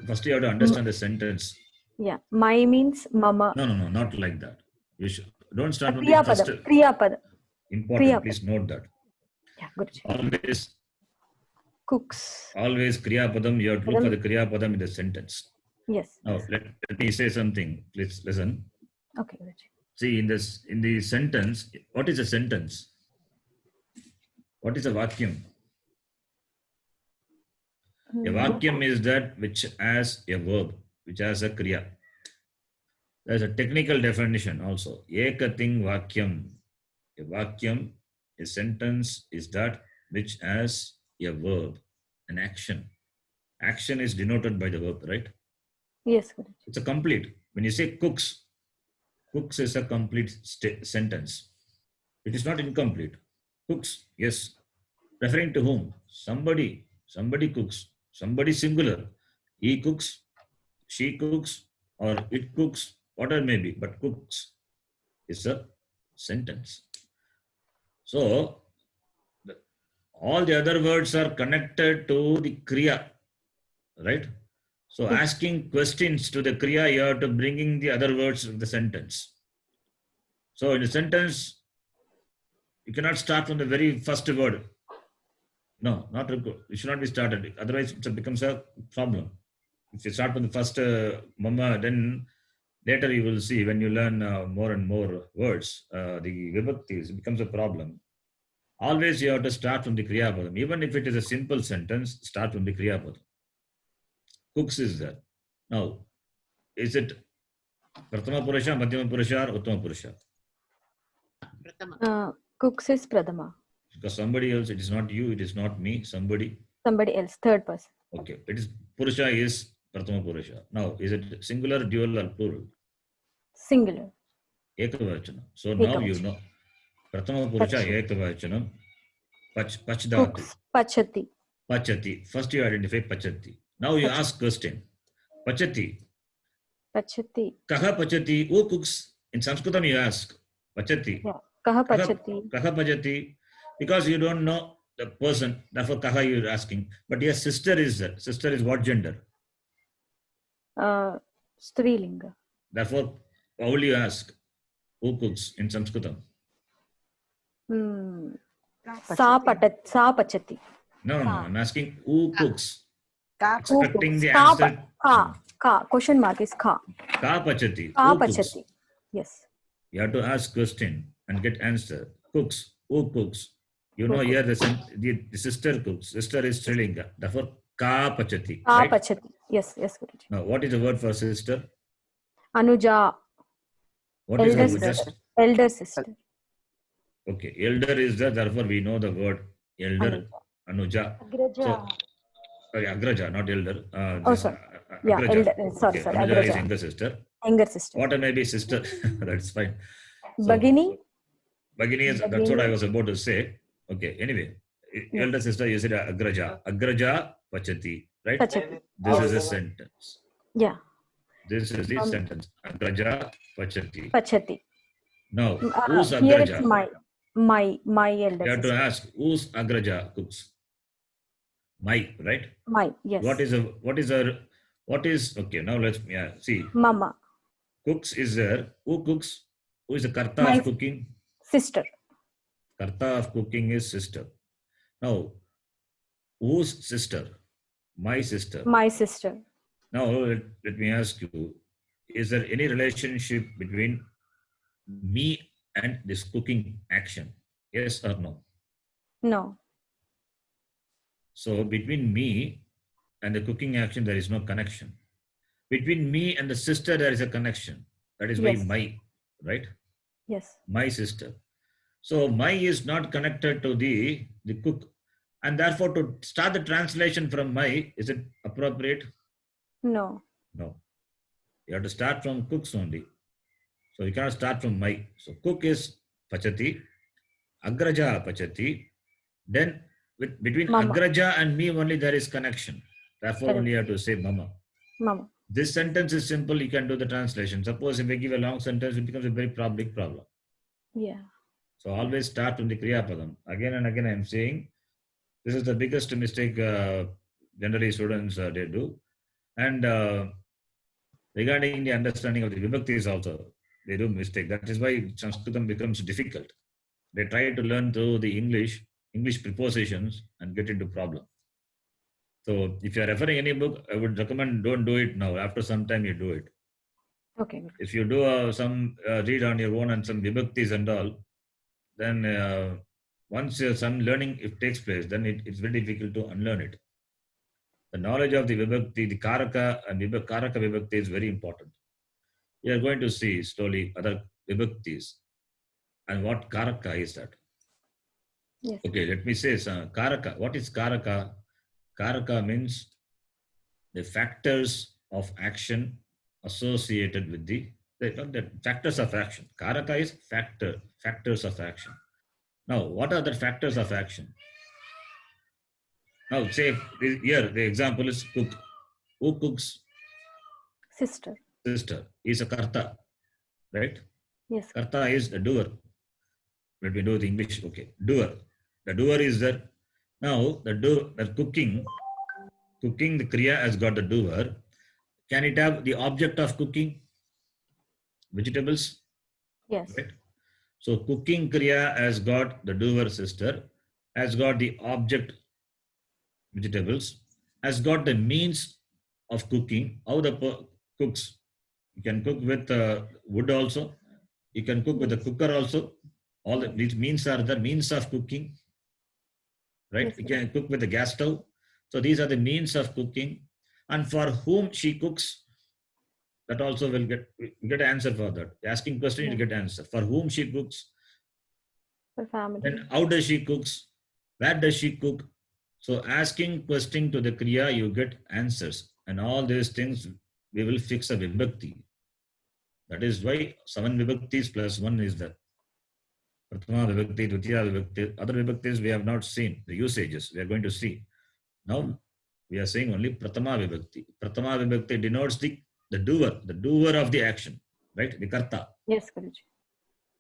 Speaker 1: First you have to understand the sentence.
Speaker 9: Yeah, my means mama.
Speaker 1: No, not like that. You should, don't start with
Speaker 9: Kriya
Speaker 1: the first.
Speaker 9: Padam. Kriya Padam.
Speaker 1: Important,
Speaker 9: Kriya
Speaker 1: please note that.
Speaker 9: Yeah, Guruji.
Speaker 1: Always
Speaker 9: Cooks.
Speaker 1: Always Kriya Padam, you have to look for the Kriya Padam in the sentence.
Speaker 9: Yes.
Speaker 1: Now, let me say something. Please listen.
Speaker 9: Okay, Guruji.
Speaker 1: See, in the sentence, what is a sentence? What is a vacuum? A vacuum is that which has a verb, which has a kriya. There's a technical definition also. Ekating vakyam. A vacuum, a sentence is that which has a verb, an action. Action is denoted by the verb, right?
Speaker 9: Yes, Guruji.
Speaker 1: It's a complete. When you say cooks, cooks is a complete sentence. It is not incomplete. Cooks, yes. Referring to whom? Somebody cooks. Somebody singular. He cooks, she cooks, or it cooks, whatever may be, but cooks is a sentence. So, all the other words are connected to the kriya, right? So, asking questions to the kriya, you have to bring in the other words of the sentence. So, in a sentence, you cannot start from the very first word. No, not required. It should not be started. Otherwise, it becomes a problem. If you start from the first mama, then later you will see when you learn more and more words, the vibhaktis, it becomes a problem. Always you have to start from the kriya padam. Even if it is a simple sentence, start from the kriya padam. Cooks is there. Now, is it Prathama Purusha, Madhyama Purusha, or Uttama Purusha?
Speaker 9: Cooks is Pradama.
Speaker 1: Because somebody else, it is not you, it is not me, somebody
Speaker 9: else, third person.
Speaker 1: Okay, it is Purusha is Prathama Purusha. Now, is it singular, dual, or plural?
Speaker 9: Singular.
Speaker 1: Ekavachana. So now you know. Prathama Purusha Ekavachana. Pachdhatu.
Speaker 9: Pachati.
Speaker 1: Pachati. First you identify Pachati. Now you ask question. Pachati.
Speaker 9: Pachati.
Speaker 1: Kaha Pachati. Who cooks? In Sanskritam you ask. Pachati.
Speaker 9: Yeah. Kaha Pachati.
Speaker 1: Kaha Pachati. Because you don't know the person, therefore kaha you are asking. But your sister is there. Sister is what gender?
Speaker 9: Strilinga.
Speaker 1: Therefore, how will you ask? Who cooks in Sanskritam?
Speaker 9: Sa pachati.
Speaker 1: No, I'm asking who cooks.
Speaker 2: Ka
Speaker 1: Expecting the answer.
Speaker 9: Ka. Question mark is ka.
Speaker 1: Ka pachati.
Speaker 9: Ka
Speaker 1: Who cooks?
Speaker 9: pachati. Yes.
Speaker 1: You have to ask question and get answer. Cooks. Who cooks? You
Speaker 9: Who
Speaker 1: know
Speaker 9: cooks?
Speaker 1: here the sister cooks. Sister is Strilinga. Therefore, ka pachati.
Speaker 9: Ka
Speaker 1: Right?
Speaker 9: pachati. Yes, Guruji.
Speaker 1: Now, what is the word for sister?
Speaker 9: Anuja.
Speaker 1: What is
Speaker 9: Elder
Speaker 1: the just?
Speaker 9: sister. Elder sister.
Speaker 1: Okay, elder is there. Therefore, we know the word elder. Anuja.
Speaker 8: Agraja.
Speaker 1: So, sorry, Agraja, not elder.
Speaker 9: Oh, sorry. Yeah,
Speaker 1: Agraja.
Speaker 9: elder. Sorry,
Speaker 1: Okay,
Speaker 9: sorry.
Speaker 1: Anuja is
Speaker 9: Agraja.
Speaker 1: younger sister.
Speaker 9: Younger sister.
Speaker 1: What may be sister? That's fine. So,
Speaker 9: Bagini.
Speaker 1: Bagini is, that's what I was about to say. Okay, anyway.
Speaker 9: Yeah.
Speaker 1: Elder sister, you said Agraja. Agraja Pachati, right?
Speaker 9: Pachati.
Speaker 1: This is a sentence.
Speaker 9: Yeah.
Speaker 1: This is the sentence. Agraja Pachati.
Speaker 9: Pachati.
Speaker 1: Now, who's
Speaker 9: Here it's
Speaker 1: Agraja?
Speaker 9: my elder
Speaker 1: You have to
Speaker 9: sister.
Speaker 1: ask who's Agraja cooks. My, right?
Speaker 9: My, yes.
Speaker 1: What is okay, now let's see.
Speaker 9: Mama.
Speaker 1: Cooks is there. Who cooks? Who is the karta
Speaker 9: My
Speaker 1: of cooking?
Speaker 9: sister.
Speaker 1: Karta of cooking is sister. Now, whose sister? My sister.
Speaker 9: My sister.
Speaker 1: Now, let me ask you, is there any relationship between me and this cooking action? Yes or no?
Speaker 9: No.
Speaker 1: So, between me and the cooking action, there is no connection. Between me and the sister, there is a connection. That is why
Speaker 9: Yes.
Speaker 1: my, right?
Speaker 9: Yes.
Speaker 1: My sister. So, my is not connected to the cook. And therefore, to start the translation from my, is it appropriate?
Speaker 9: No.
Speaker 1: No. You have to start from cooks only. So you cannot start from my. So cook is Pachati, Agraja Pachati. Then between
Speaker 9: Mama.
Speaker 1: Agraja and me only there is connection. Therefore
Speaker 9: Correct.
Speaker 1: only you have to say Mama.
Speaker 9: Mama.
Speaker 1: This sentence is simple. You can do the translation. Suppose if I give a long sentence, it becomes a very big problem.
Speaker 9: Yeah.
Speaker 1: So always start from the Kriya Padam. Again and again I am saying, this is the biggest mistake generally students they do. And regarding the understanding of the Vibhaktis also, they do mistake. That is why Sanskritam becomes difficult. They try to learn through the English prepositions and get into problem. So if you are referring any book, I would recommend don't do it now. After some time you do it.
Speaker 9: Okay.
Speaker 1: If you do some read on your own and some Vibhaktis and all, then once some learning if takes place, then it's very difficult to unlearn it. The knowledge of the Vibhakti, the Karaka and Karaka Vibhakti is very important. We are going to see slowly other Vibhaktis and what Karaka is that.
Speaker 9: Yes.
Speaker 1: Okay, let me say Karaka. What is Karaka? Karaka means the factors of action associated with the factors of action. Karaka is factors of action. Now, what are the factors of action? Now, say here the example is cook. Who cooks?
Speaker 9: Sister.
Speaker 1: Sister is a karta, right?
Speaker 9: Yes.
Speaker 1: Karta is the doer. Let me do the English. Okay, doer. The doer is there. Now the cooking, the kriya has got the doer. Can it have the object of cooking? Vegetables.
Speaker 9: Yes.
Speaker 1: Right. So cooking kriya has got the doer sister, has got the object vegetables, has got the means of cooking. How the cooks? You can cook with wood also. You can cook with a cooker also. All these means are the means of cooking. Right?
Speaker 9: Yes,
Speaker 1: you can cook with a gas stove. So these are the means of cooking. And for whom she cooks, that also will get answer for that. Asking question, you get answer. For whom she cooks.
Speaker 9: For family.
Speaker 1: Then how does she cooks? Where does she cook? So asking question to the kriya, you get answers. And all these things, we will fix a vibhakti. That is why 7 vibhaktis plus 1 is there. Prathama vibhakti, Dvitiya vibhakti. Other vibhaktis we have not seen, the usages. We are going to see. Now, we are saying only Prathama vibhakti. Prathama vibhakti denotes the doer of the action, right? The karta.
Speaker 9: Yes, Guruji.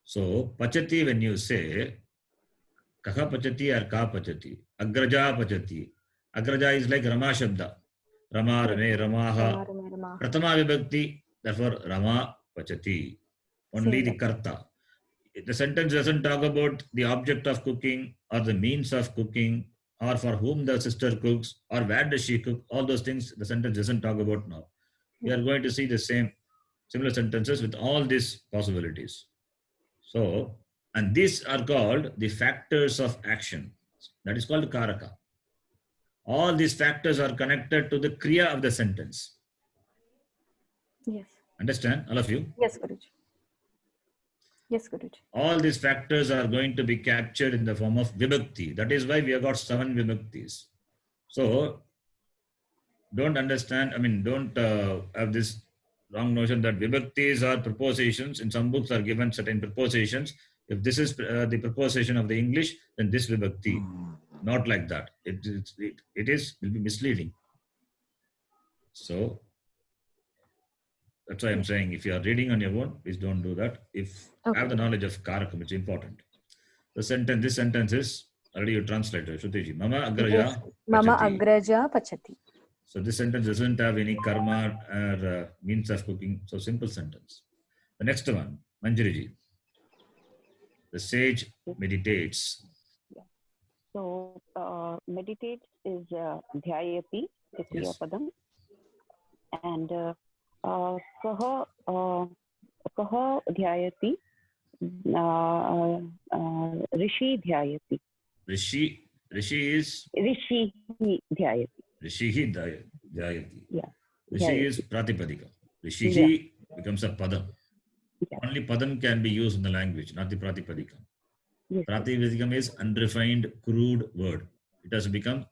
Speaker 1: So, Pachati, when you say, Kaha pachati or ka pachati. Agraja pachati. Agraja is like Rama Shabda. Rama, Rame, Ramaha. Pratama vibhakti, therefore Rama pachati. Only the karta. The sentence doesn't talk about the object of cooking or the means of cooking or for whom the sister cooks or where does she cook. All those things the sentence doesn't talk about now. We are going to see the similar sentences with all these possibilities. So, and these are called the factors of action. That is called karaka. All these factors are connected to the kriya of the sentence.
Speaker 9: Yes.
Speaker 1: Understand, all of you?
Speaker 9: Yes, Guruji. Yes, Guruji.
Speaker 1: All these factors are going to be captured in the form of vibhakti. That is why we have got 7 vibhaktis. So, don't understand, don't have this wrong notion that vibhaktis are prepositions. In some books are given certain prepositions. If this is the preposition of the English, then this vibhakti. Not like that. It will be misleading. So, that's why I'm saying if you are reading on your own, please don't do that. If you have the knowledge of karakam, it's important. This sentence is already you translated. Shrutiji, Mama Agraja.
Speaker 9: Mama Agraja Pachati.
Speaker 1: So this sentence doesn't have any karma or means of cooking. So simple sentence. The next one, Manjiriji. The sage meditates.
Speaker 12: So meditate is dhyayati, the kriya padam, and kaha dhyayati, rishi dhyayati. Rishi
Speaker 1: is
Speaker 12: dhyayati.
Speaker 1: Rishihi dhyayati.
Speaker 12: Yeah.
Speaker 1: Rishi is pratipadika. Rishihi becomes a padam. Yeah. Only padam can be used in the language, not the pratipadika. Yes. Pratipadikam is unrefined, crude word. It has become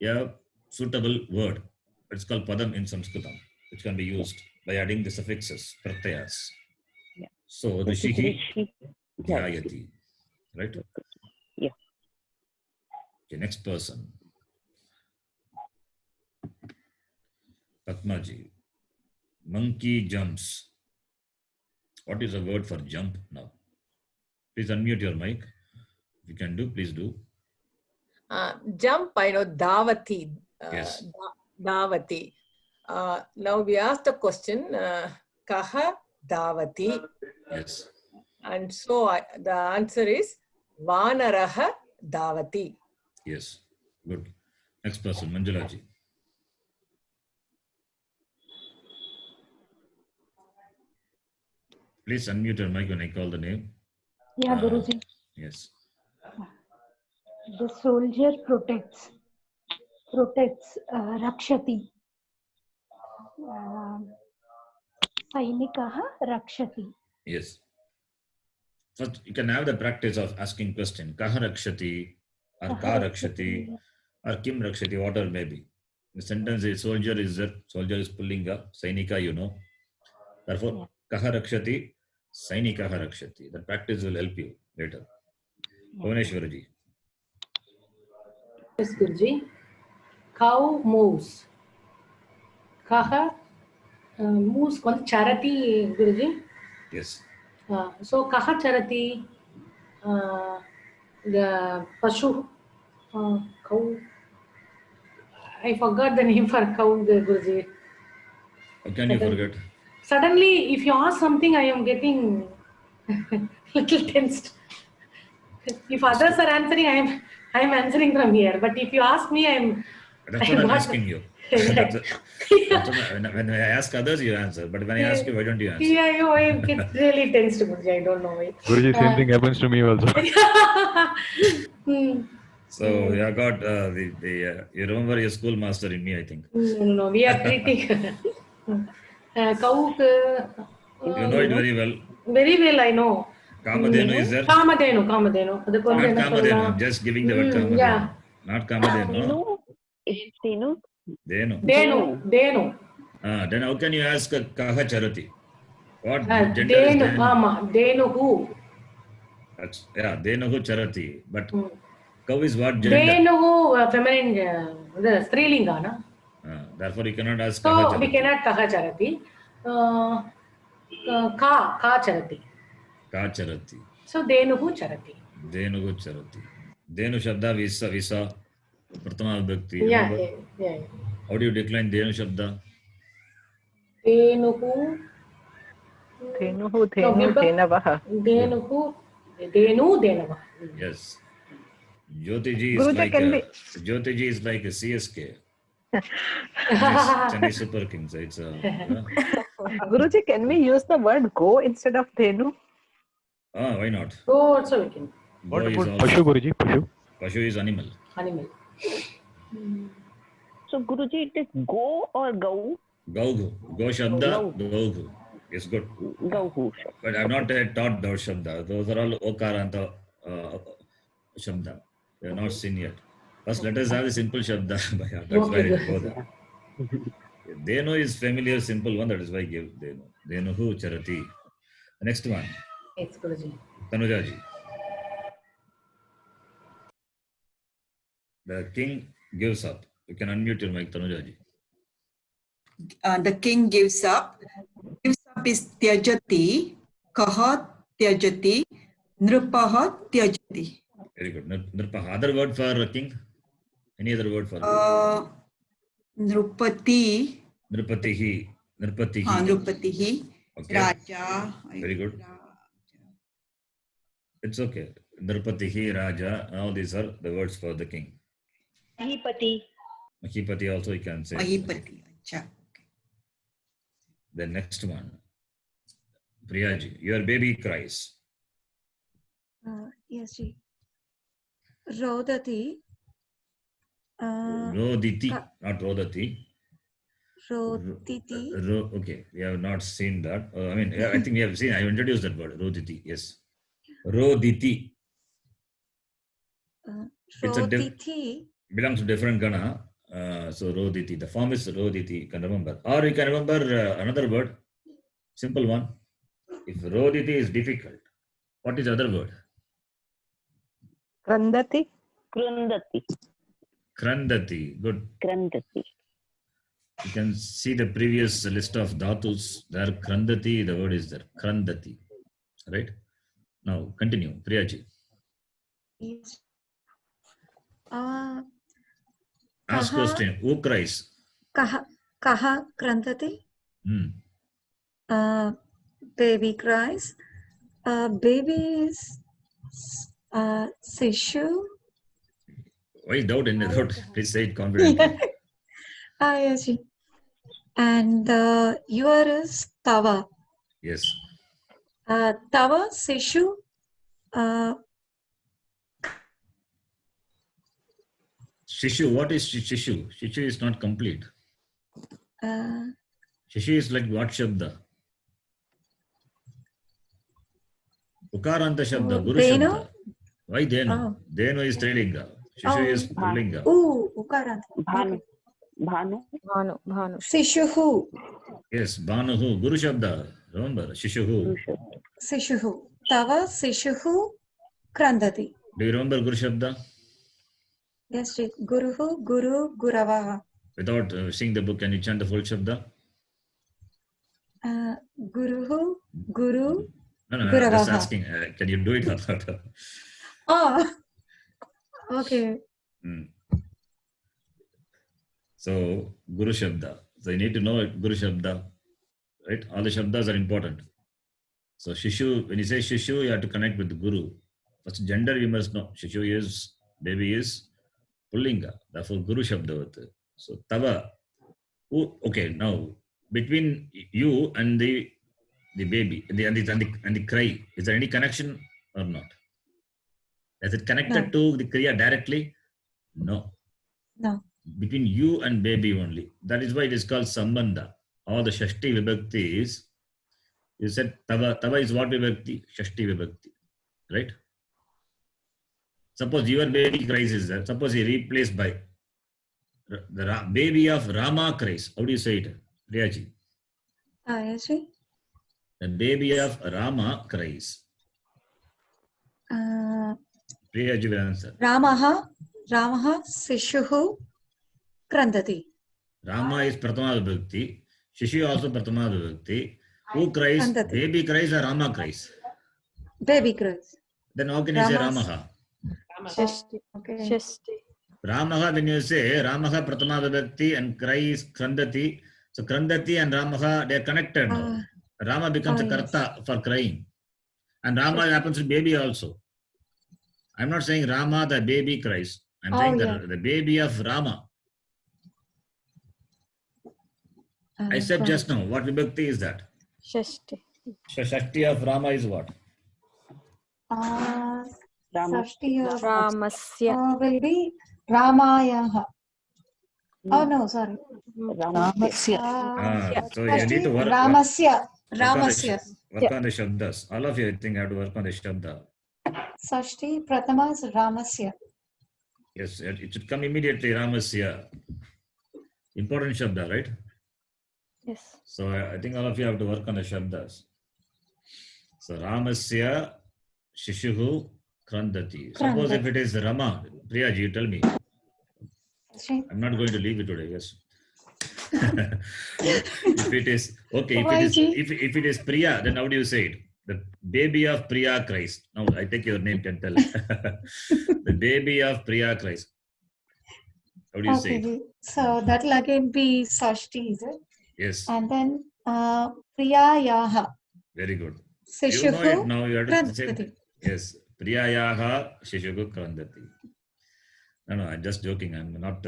Speaker 1: a suitable word. It's called padam in Sanskritam, which can be used by adding the suffixes, pratyayas. Yeah. So, Rishihi dhyayati. Right?
Speaker 12: Yeah.
Speaker 1: Okay, next person. Patmaji. Monkey jumps. What is the word for jump now? Please unmute your mic. If you can do, please do.
Speaker 4: Jump, I know, davati.
Speaker 1: Yes.
Speaker 4: Davati. Now we asked the question, kaha davati.
Speaker 1: Yes.
Speaker 4: And so the answer is vanaraha davati.
Speaker 1: Yes. Good. Next person, Manjulaji. Please unmute your mic when I call the name.
Speaker 5: Yeah, Guruji.
Speaker 1: Yes.
Speaker 5: The soldier protects, rakshati. Sainikaha rakshati.
Speaker 1: Yes. First, you can have the practice of asking question. Kaha rakshati, or ka rakshati, or kim rakshati, whatever may be. The sentence is soldier is there. Soldier is pulling a sainika, you know. Therefore, kaha rakshati, sainikaha rakshati. The practice will help you later. Bhuvaneshwaraji.
Speaker 3: Yes, Guruji. Cow moves. Kaha moves called charati, Guruji.
Speaker 1: Yes.
Speaker 3: So kaha charati, the pashu, cow. I forgot the name for cow, Guruji.
Speaker 1: How can you forget?
Speaker 3: Suddenly, if you ask something, I am getting little tensed. If others are answering, I am answering from here. But if you ask me,
Speaker 1: That's what I'm asking you. When I ask others, you answer. But when I ask you, why don't you answer?
Speaker 3: Yeah, I get really tensed, Guruji. I don't know why.
Speaker 7: Guruji, same thing happens to me also.
Speaker 1: So you have got you remember your school master in me, I think.
Speaker 3: No. We are treating cow.
Speaker 1: You know it very well.
Speaker 3: Very well, I know.
Speaker 1: Kamadhenu is there?
Speaker 3: Kamadhenu.
Speaker 1: Not Kamadhenu, just giving the word Kamadhenu.
Speaker 3: Yeah.
Speaker 1: Not Kamadhenu.
Speaker 12: Denu.
Speaker 3: Denu.
Speaker 1: Then how can you ask Kaha Charati? What gender
Speaker 3: Denu,
Speaker 1: is Denu?
Speaker 3: Denu who?
Speaker 1: Denu who Charati. But cow is what gender?
Speaker 3: Denu who, feminine, the Strilinga, na?
Speaker 1: Therefore you cannot ask
Speaker 3: So
Speaker 1: Kaha Charati.
Speaker 3: we cannot Kaha Charati. Ka Charati.
Speaker 1: Ka Charati.
Speaker 3: So Denu who Charati.
Speaker 1: Denu who Charati. Denu Shabda, Visa, Pratama Vibhakti.
Speaker 3: Yeah,
Speaker 1: Remember?
Speaker 3: yeah.
Speaker 1: How do you decline Denu Shabda?
Speaker 3: Denuhu.
Speaker 11: Thenuhu,
Speaker 3: No,
Speaker 11: Thenu, Thenavah.
Speaker 3: Denuhu. Denu, Denavah.
Speaker 1: Yes. Jyotiji is
Speaker 11: Guruji,
Speaker 1: like
Speaker 11: can we-
Speaker 1: Jyotiji is like a CSK. Chennai Super Kings. It's
Speaker 11: Guruji, can we use the word go instead of Thenu?
Speaker 1: why not?
Speaker 3: Go also we can.
Speaker 7: What
Speaker 1: Go is
Speaker 7: about
Speaker 1: also
Speaker 7: Pashu, Guruji? Pashu?
Speaker 1: Pashu is animal.
Speaker 3: Animal.
Speaker 12: So Guruji, it is go or go?
Speaker 1: Gaugu. Go Shabda, Gaugu. It's good.
Speaker 12: Gauhu.
Speaker 1: But I've not yet taught those Shabda. Those are all Okaranta Shabda. They are not seen yet. First, let us have a simple Shabda. That's why I go there. Deno is familiar, simple one. That is why I give Deno. Denuhu Charati. The next one.
Speaker 3: Yes, Guruji.
Speaker 1: Tanujaji. The king gives up. You can unmute your mic, Tanujaji.
Speaker 13: The king gives up. Gives up is tyajati, kaha tyajati, nrupaha tyajati.
Speaker 1: Very good. Nirpaha. Other word for king? Any other word for
Speaker 13: Nrupati.
Speaker 1: Nirpatihi. Nirpatihi.
Speaker 13: Nrupatihi.
Speaker 1: Okay.
Speaker 13: Raja.
Speaker 1: Very good. It's okay. Nirpatihi, Raja. All these are the words for the king.
Speaker 12: Mahipati.
Speaker 1: Mahipati also you can say.
Speaker 13: Mahipati. Acha.
Speaker 1: The next one. Priyaji. Your baby cries.
Speaker 6: Yes, ji. Rodati.
Speaker 1: Roditi. Not Rodati.
Speaker 6: Roditi.
Speaker 1: Okay. We have not seen that. I mean, I think we have seen. I introduced that word. Roditi. Yes. Roditi. It's a belongs to different Gana. So Roditi. The form is Roditi. You can remember. Or you can remember another word. Simple one. If Roditi is difficult, what is the other word?
Speaker 11: Krandati.
Speaker 12: Krundati.
Speaker 1: Krandati. Good.
Speaker 12: Krandati.
Speaker 1: You can see the previous list of dhatus. There, Krandati, the word is there. Krandati. Right? Now, continue. Priyaji.
Speaker 6: Yes.
Speaker 1: Ask question. Who cries?
Speaker 6: Kaha krandati.
Speaker 1: Hmm.
Speaker 6: Baby cries. Baby is Sishu.
Speaker 1: Why is doubt in the doubt? Please say it confidently.
Speaker 6: Yes. And your is Tava.
Speaker 1: Yes.
Speaker 6: Tava, Sishu.
Speaker 1: Shishu. What is Shishu? Shishu is not complete. Shishu is like what Shabda? Ukaranta Shabda. Guru
Speaker 6: Deno?
Speaker 1: Shabda. Why Deno? Deno is Trilinga. Shishu is Pullinga.
Speaker 6: Ukaranta.
Speaker 12: Bhanu. Bhanu.
Speaker 9: Bhanu.
Speaker 6: Sishuhu.
Speaker 1: Yes, Bhanuhu. Guru Shabda. Remember, Shishuhu.
Speaker 6: Sishuhu. Tava, Sishuhu, Krandati.
Speaker 1: Do you remember Guru Shabda?
Speaker 6: Yes, Guruhu, Guru, Guravaha.
Speaker 1: Without seeing the book, can you chant the full Shabda?
Speaker 6: Guruhu, Guru,
Speaker 1: No, I'm
Speaker 6: Guravaha.
Speaker 1: just asking, can you do it or not?
Speaker 6: Oh, okay.
Speaker 1: So, Guru Shabda. So, you need to know it, Guru Shabda. Right? All the Shabdas are important. So, Shishu, when you say Shishu, you have to connect with the Guru. First, gender you must know. Shishu is, baby is Pullinga. Therefore, Guru Shabda. So, Tava. Okay, now, between you and the baby and the cry, is there any connection or not? Is it connected to the Kriya directly? No.
Speaker 6: No.
Speaker 1: Between you and baby only. That is why it is called Sambandha. All the Shashti Vibhaktis, you said Tava. Tava is what Vibhakti? Shashti Vibhakti. Right? Suppose your baby cries is there. Suppose he replaced by the baby of Rama cries. How do you say it? Riyaji.
Speaker 6: Yes,
Speaker 1: The baby of Rama cries. Priyaji will answer.
Speaker 6: Ramaha, Sishuhu, Krandati.
Speaker 1: Rama is Pratama Vibhakti. Shishu also Pratama Vibhakti. Who cries? Baby cries or Rama cries?
Speaker 6: Baby cries.
Speaker 1: Then how can you say Ramaha?
Speaker 6: Shashti. Okay.
Speaker 9: Shashti.
Speaker 1: Ramaha, when you say Ramaha Pratama Vibhakti and Krai is Krandati, so Krandati and Ramaha, they are connected now. Rama becomes a Karta for crying. And Rama happens to be baby also. I'm not saying Rama, the baby cries. I'm saying the baby of Rama. I said just now, what Vibhakti is that?
Speaker 9: Shashti.
Speaker 1: So Shashti of Rama is what?
Speaker 6: Shashti of
Speaker 9: Ramasya.
Speaker 6: will be Ramayaha. Oh no, sorry.
Speaker 1: Ramasya. So you need to work.
Speaker 6: Ramasya.
Speaker 1: Work on the Shabdas. All of you, I think, have to work on the Shabda.
Speaker 6: Shashti Pratama is Ramasya.
Speaker 1: Yes, it should come immediately, Ramasya. Important Shabda, right?
Speaker 9: Yes.
Speaker 1: So I think all of you have to work on the Shabdas. So Ramasya Shishuhu Krandati. Suppose if it is Rama, Priyaji, you tell me. I'm not going to leave it today, yes. If it is okay, if it is Priya, then how do you say it? The baby of Priya Christ. Now I take your name, can tell. The baby of Priya Christ. How do you say it?
Speaker 6: So that will again be Shashti, is it?
Speaker 1: Yes.
Speaker 6: And then Priyayaha.
Speaker 1: Very good.
Speaker 6: Sishuhu
Speaker 1: You know it now. You have to say
Speaker 6: Krandati.
Speaker 1: yes. Priyayaha Shishuhu Krandati. No, I'm just joking. I'm not.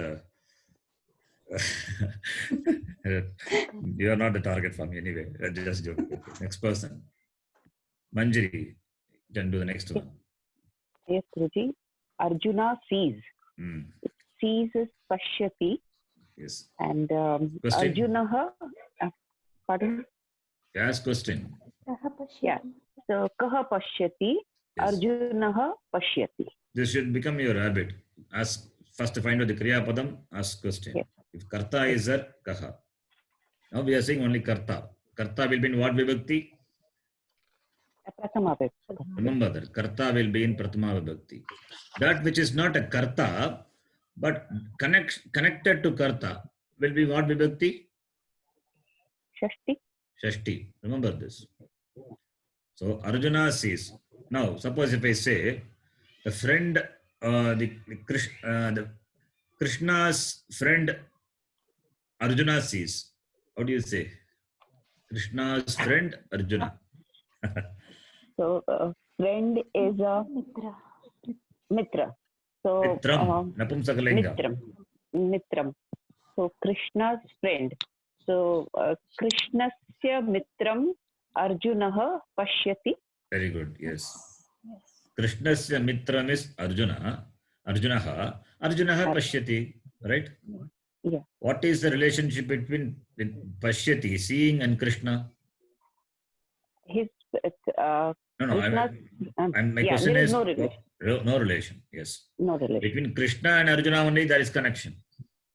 Speaker 1: You are not the target for me anyway. I'm just joking. Okay. Next person. Manjari, you can do the next one.
Speaker 12: Yes, Guruji. Arjuna sees. Sees is Pashyati.
Speaker 1: Yes.
Speaker 12: And Arjunaha, pardon?
Speaker 1: Yes, question.
Speaker 12: Yeah. So, Kaha Pashyati,
Speaker 1: Yes.
Speaker 12: Arjunaha Pashyati.
Speaker 1: This should become your habit. Ask first to find out the Kriya Padam, ask question.
Speaker 12: Yes.
Speaker 1: If Karta is there, Kaha. Now we are saying only Karta. Karta will be in what Vibhakti?
Speaker 12: Prathama Vibhakti.
Speaker 1: Remember that. Karta will be in Prathama Vibhakti. That which is not a Karta, but connected to Karta, will be what Vibhakti?
Speaker 12: Shashti.
Speaker 1: Shashti. Remember this. So Arjuna sees. Now, suppose if I say the friend, the Krishna's friend Arjuna sees. How do you say? Krishna's friend Arjuna.
Speaker 12: So, friend is a Mitra. So,
Speaker 1: Mitram. Napumsakalinga.
Speaker 12: Mitram. So, Krishna's friend. So, Krishnasya Mitram Arjunaha Pashyati.
Speaker 1: Very good. Yes. Krishnasya Mitram is Arjuna. Arjunaha. Arjunaha Pashyati. Right?
Speaker 12: Yeah.
Speaker 1: What is the relationship between Pashyati, seeing, and Krishna?
Speaker 12: His
Speaker 1: No. My question is
Speaker 12: no relation.
Speaker 1: No relation. Yes.
Speaker 12: No relation.
Speaker 1: Between Krishna and Arjuna only there is connection.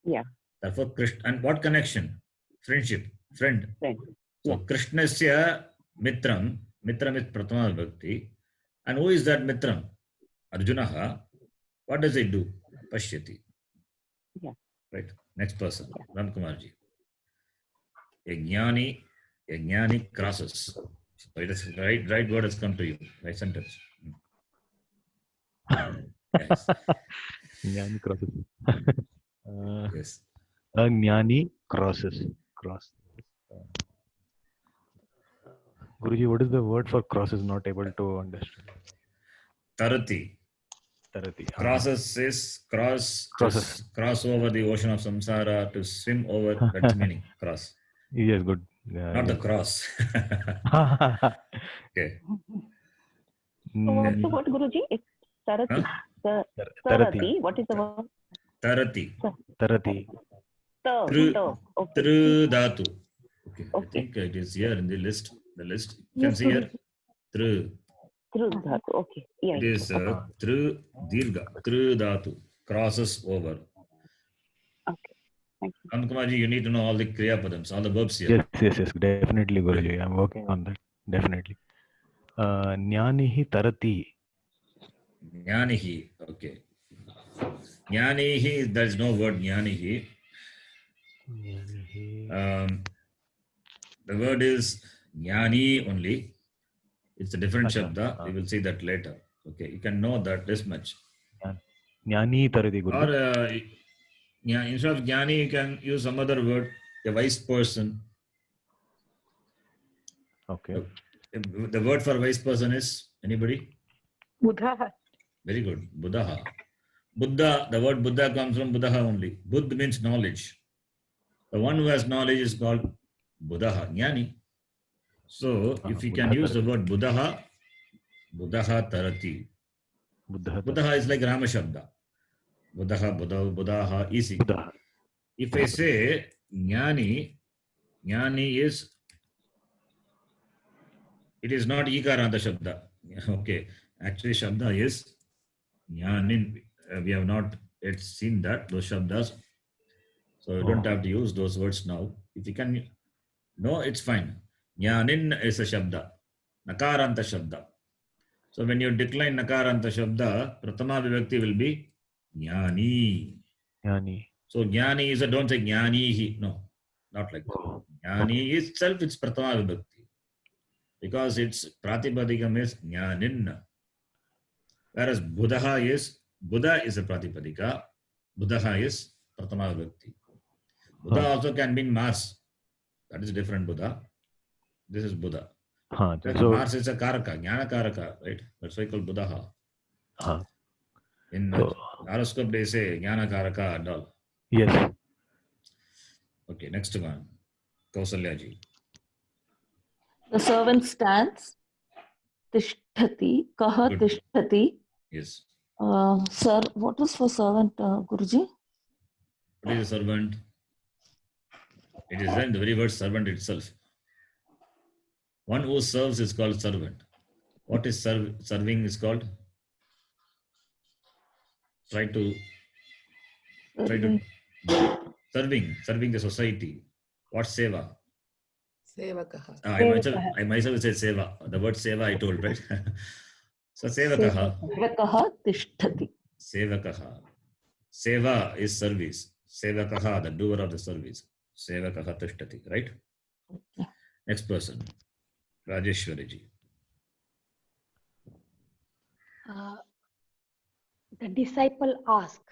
Speaker 12: Yeah.
Speaker 1: Therefore, Krishna, and what connection? Friendship. Friend.
Speaker 12: Friend.
Speaker 1: So, Krishnasya Mitram. Mitram is Prathama Vibhakti. And who is that Mitram? Arjunaha. What does it do? Pashyati.
Speaker 12: Yeah.
Speaker 1: Right. Next person. Ram Kumarji. A jnani crosses. So it is right word has come to you. Right sentence. Yes.
Speaker 7: Jnani crosses.
Speaker 1: Yes.
Speaker 7: A jnani crosses. Cross. Guruji, what is the word for crosses? Not able to understand.
Speaker 1: Tarati. Crosses is cross over the ocean of samsara, to swim over. That's meaning cross.
Speaker 7: Yes, good.
Speaker 1: Not the cross. Okay.
Speaker 12: So, what's the word, Guruji? It's Tarati. Tarati. What is the word?
Speaker 1: Tarati.
Speaker 7: Tarati.
Speaker 1: Tru dhatu. Okay. I think it is here in the list. You can see here. Tru.
Speaker 12: Tru dhatu. Okay. Yeah.
Speaker 1: It is Tru dirgha. Tru dhatu. Crosses over.
Speaker 12: Okay. Thank you.
Speaker 1: Ankumaji, you need to know all the Kriya Padams, all the verbs here.
Speaker 7: Yes, definitely, Guruji. I'm working on that. Definitely. Jnanihi tarati.
Speaker 1: Jnanihi. Okay. Jnanihi, there is no word Jnanihi. The word is Jnani only. It's a different shabda. We will see that later. Okay. You can know that this much.
Speaker 7: Jnani tarati,
Speaker 1: Or
Speaker 7: Guruji.
Speaker 1: instead of Jnani, you can use some other word, a wise person.
Speaker 7: Okay.
Speaker 1: The word for wise person is, anybody?
Speaker 11: Buddha.
Speaker 1: Very good. Buddha. Buddha, the word Buddha comes from Buddha only. Buddha means knowledge. The one who has knowledge is called Buddha, Jnani. So, if we can use the word Buddha, Buddha tarati. Buddha is like Rama Shabda. Buddha, easy. If I say Jnani, Jnani is, it is not Ikaranta Shabda. Okay. Actually, Shabda is Jnanin. We have not yet seen that, those Shabdas. So you don't have to use those words now. If you can, no, it's fine. Jnanin is a Shabda. Nakaranta Shabda. So when you decline Nakaranta Shabda, Pratama Vibhakti will be Jnani.
Speaker 7: Jnani.
Speaker 1: So Jnani is a, don't say Jnanihi. No, not like that. Jnani itself, it's Pratama Vibhakti. Because its Pratipadikam is Jnanin. Whereas Buddha is a Pratipadika. Buddha is Pratama Vibhakti. Buddha also can mean Mars. That is different Buddha. This is Buddha.
Speaker 7: So
Speaker 1: Mars is a Karaka, Jnana Karaka, right? That's why called Buddha. In horoscope they say Jnana Karaka and all.
Speaker 7: Yes.
Speaker 1: Okay, next one. Kausalya ji.
Speaker 14: The servant stands. Tishtati. Kaha tishtati.
Speaker 1: Yes.
Speaker 14: Sir, what is for servant, Guruji?
Speaker 1: What is a servant? It is in the very word servant itself. One who serves is called servant. What is serving is called? Try to serving the society. What seva?
Speaker 4: Sevakaha.
Speaker 1: I myself said seva. The word seva I told, right? So sevakaha.
Speaker 14: Sevakaha tishtati.
Speaker 1: Sevakaha. Seva is service. Sevakaha, the doer of the service. Sevakaha tishtati, right? Next person. Rajeshwari ji.
Speaker 5: The disciple asked,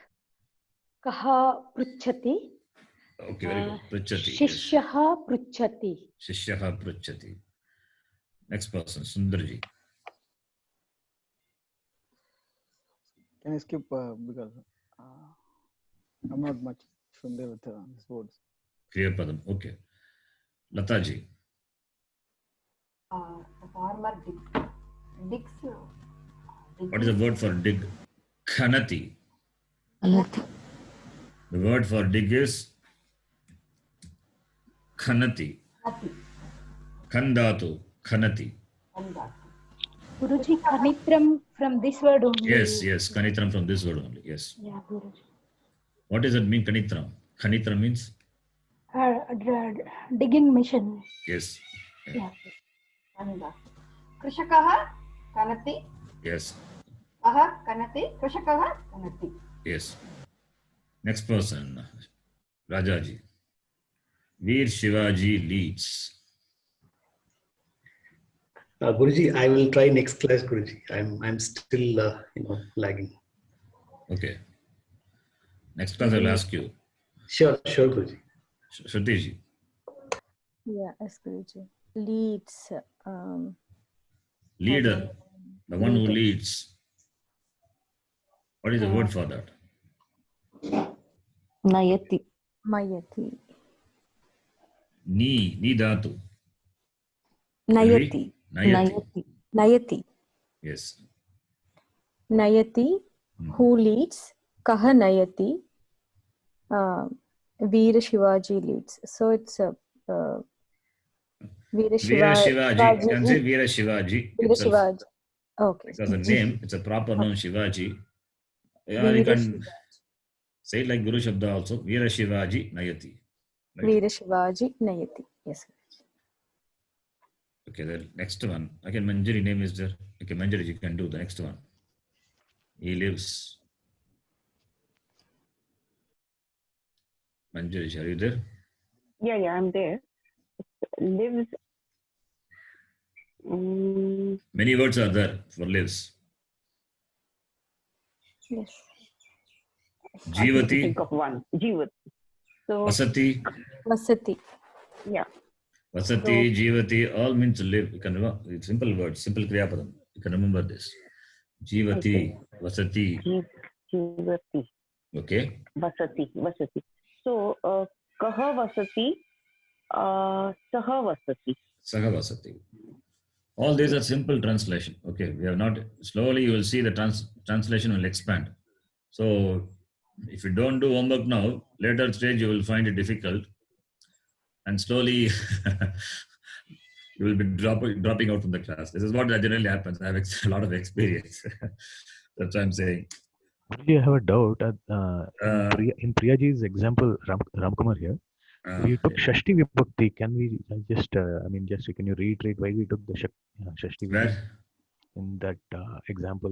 Speaker 5: Kaha pruchati?
Speaker 1: Okay, very good. Pruchati.
Speaker 5: Shishyaha pruchati.
Speaker 1: Shishyaha pruchati. Next person, Sundarji.
Speaker 10: Can I skip because I'm not much familiar with these words.
Speaker 1: Kriyapadam. Okay. Lataji.
Speaker 6: The farmer digs.
Speaker 1: What is the word for dig? Khanati. The word for dig is Khanati. Khandatu. Khanati.
Speaker 5: Guruji, Kanitram from this word only.
Speaker 1: Yes, Kanitram from this word only. Yes.
Speaker 5: Yeah, Guruji.
Speaker 1: What does it mean, Kanitram? Kanitram means?
Speaker 5: Digging mission.
Speaker 1: Yes.
Speaker 6: Yeah. Krishakaha kanati.
Speaker 1: Yes.
Speaker 6: Aha kanati. Krishakaha kanati.
Speaker 1: Yes. Next person, Rajaji. Veer Shivaji leads.
Speaker 15: Guruji, I will try next class, Guruji. I'm still lagging.
Speaker 1: Okay. Next class I'll ask you.
Speaker 15: Sure, Guruji.
Speaker 1: Shruti.
Speaker 9: Yeah, yes, Guruji. Leads.
Speaker 1: Leader. The one who leads. What is the word for that?
Speaker 14: Nayati.
Speaker 9: Mayati.
Speaker 1: Ni dhatu.
Speaker 9: Nayati. Nayati.
Speaker 1: Yes.
Speaker 9: Nayati, who leads? Kaha Nayati. Veera Shivaji leads. So it's Veera
Speaker 1: Shivaji. You can say Veera Shivaji.
Speaker 9: Veera Shivaji. Okay.
Speaker 1: Because the name, it's a proper name, Shivaji. Yeah, you can say it like Guru Shabda also. Veera Shivaji Nayati.
Speaker 9: Right? Veera Shivaji Nayati. Yes.
Speaker 1: Okay, the next one. Okay, Manjari name is there. Okay, Manjari, you can do the next one. He lives. Manjari, are you there?
Speaker 12: Yeah, I'm there. Lives.
Speaker 1: Many words are there for lives.
Speaker 9: Yes.
Speaker 12: I need to
Speaker 1: Jivati.
Speaker 12: think of one. Jivati. So
Speaker 1: Vasati.
Speaker 9: Vasati.
Speaker 12: Yeah.
Speaker 1: Vasati, Jivati, all means to live. You can remember, it's simple words, simple Kriya Padam. You can remember this. Jivati,
Speaker 12: Okay.
Speaker 1: Vasati.
Speaker 12: Jivati.
Speaker 1: Okay.
Speaker 12: Vasati. So, kaha vasati, saha vasati.
Speaker 1: Saha Vasati. All these are simple translation. Okay. We have not, slowly you will see the translation will expand. So, if you don't do homework now, later stage you will find it difficult. And slowly you will be dropping out from the class. This is what generally happens. I have a lot of experience. That's what I'm saying.
Speaker 7: Guruji, I have a doubt. In Priyaji's example, Ramkumar here, we took Shashti Vibhakti. Can we just can you reiterate why we took the Shashti Vibhakti?
Speaker 1: Where?
Speaker 7: In that example.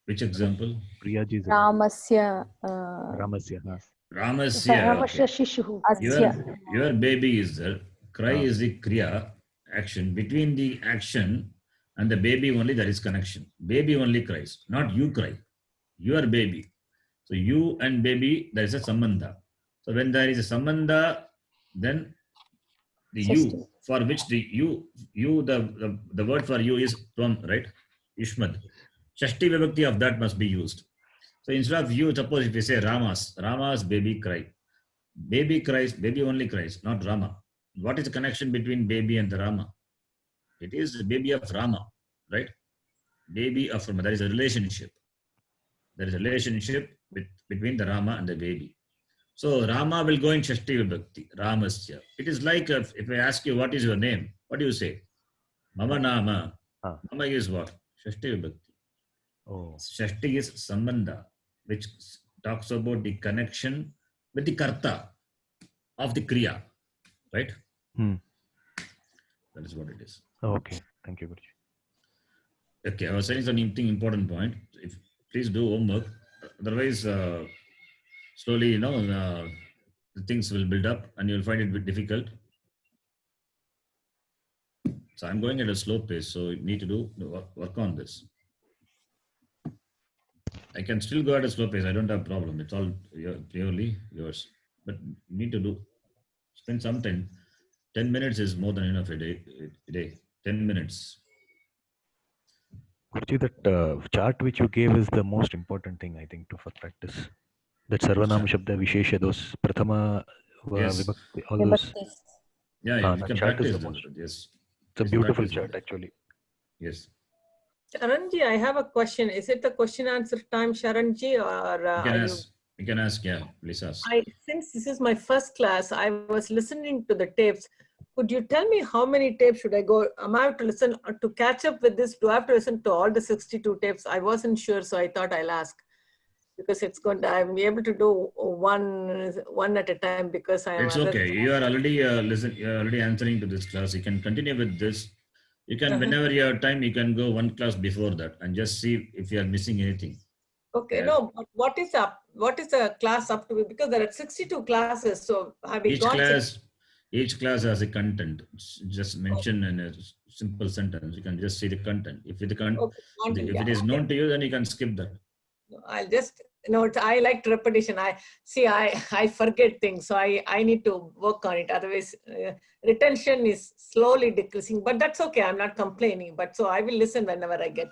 Speaker 1: Which example?
Speaker 7: Priyaji's
Speaker 9: Ramasya.
Speaker 7: Ramasya.
Speaker 1: Ramasya.
Speaker 9: Okay.
Speaker 1: Your baby is there. Cry is the kriya, action. Between the action and the baby only there is connection. Baby only cries, not you cry. Your baby. So you and baby, there is a sambandha. So when there is a sambandha, then the you, for which the the word for you is tvam, right? Yushmad. Shashti vibhakti of that must be used. So instead of you, suppose if we say Rama's baby cry. Baby cries, baby only cries, not Rama. What is the connection between baby and the Rama? It is the baby of Rama, right? Baby of Rama. There is a relationship. There is a relationship between the Rama and the baby. So Rama will go in Shashti Vibhakti, Ramasya. It is like if I ask you what is your name, what do you say? Mama Nama. Mama is what? Shashti Vibhakti.
Speaker 7: Oh.
Speaker 1: Shashti is Sambandha, which talks about the connection with the Karta of the Kriya, right? That is what it is.
Speaker 7: Okay, thank you, Guruji.
Speaker 1: Okay, I was saying something important point. Please do homework. Otherwise, slowly, the things will build up and you'll find it a bit difficult. So I'm going at a slow pace, so you need to do work on this. I can still go at a slow pace. I don't have a problem. It's all purely yours. But you need to spend some time. 10 minutes is more than enough a day. 10 minutes.
Speaker 7: Guruji, that chart which you gave is the most important thing, I think, for practice. That Sarvanama Shabda Vishesha, those Prathama Vibhakti, all those.
Speaker 1: Yeah, you can practice that. Yes.
Speaker 7: It's a beautiful chart, actually.
Speaker 1: Yes.
Speaker 4: Sharanji, I have a question. Is it the question answer time, Sharanji, or
Speaker 1: you can ask, yeah, please ask.
Speaker 4: Since this is my first class, I was listening to the tapes. Could you tell me how many tapes should I go? Am I to listen to catch up with this? Do I have to listen to all the 62 tapes? I wasn't sure, so I thought I'll ask. Because it's going to, I'm able to do one at a time because I am.
Speaker 1: It's okay. You are already you're already answering to this class. You can continue with this. You can, whenever you have time, you can go one class before that and just see if you are missing anything.
Speaker 4: Okay, yeah. No, but what is the class up to? Because there are 62 classes, so have we
Speaker 1: each class has a content. Just mention in a simple sentence. You can just see the content. If it is known to you, then you can skip that.
Speaker 4: I'll just I like repetition. I forget things, so I need to work on it. Otherwise, retention is slowly decreasing. But that's okay. I'm not complaining. But so I will listen whenever I get.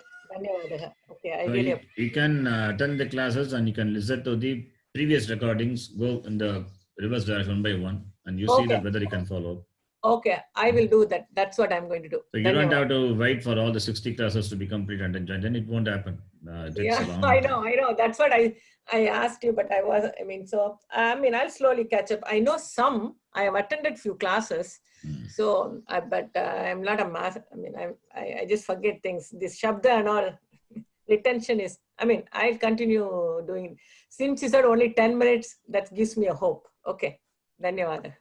Speaker 4: Okay,
Speaker 1: you can attend the classes and you can listen to the previous recordings. Go in the reverse direction one by one, and you see that whether you can follow.
Speaker 4: Okay, I will do that. That's what I'm going to do.
Speaker 1: So you don't have to wait for all the 60 classes to be complete and join. Then it won't happen.
Speaker 4: I know. That's what I asked you, but I'll slowly catch up. I know some. I have attended few classes, so but I'm not a math. I just forget things. This Shabda and all retention is. I'll continue doing it. Since you said only 10 minutes, that gives me a hope. Okay, Dhanyawad.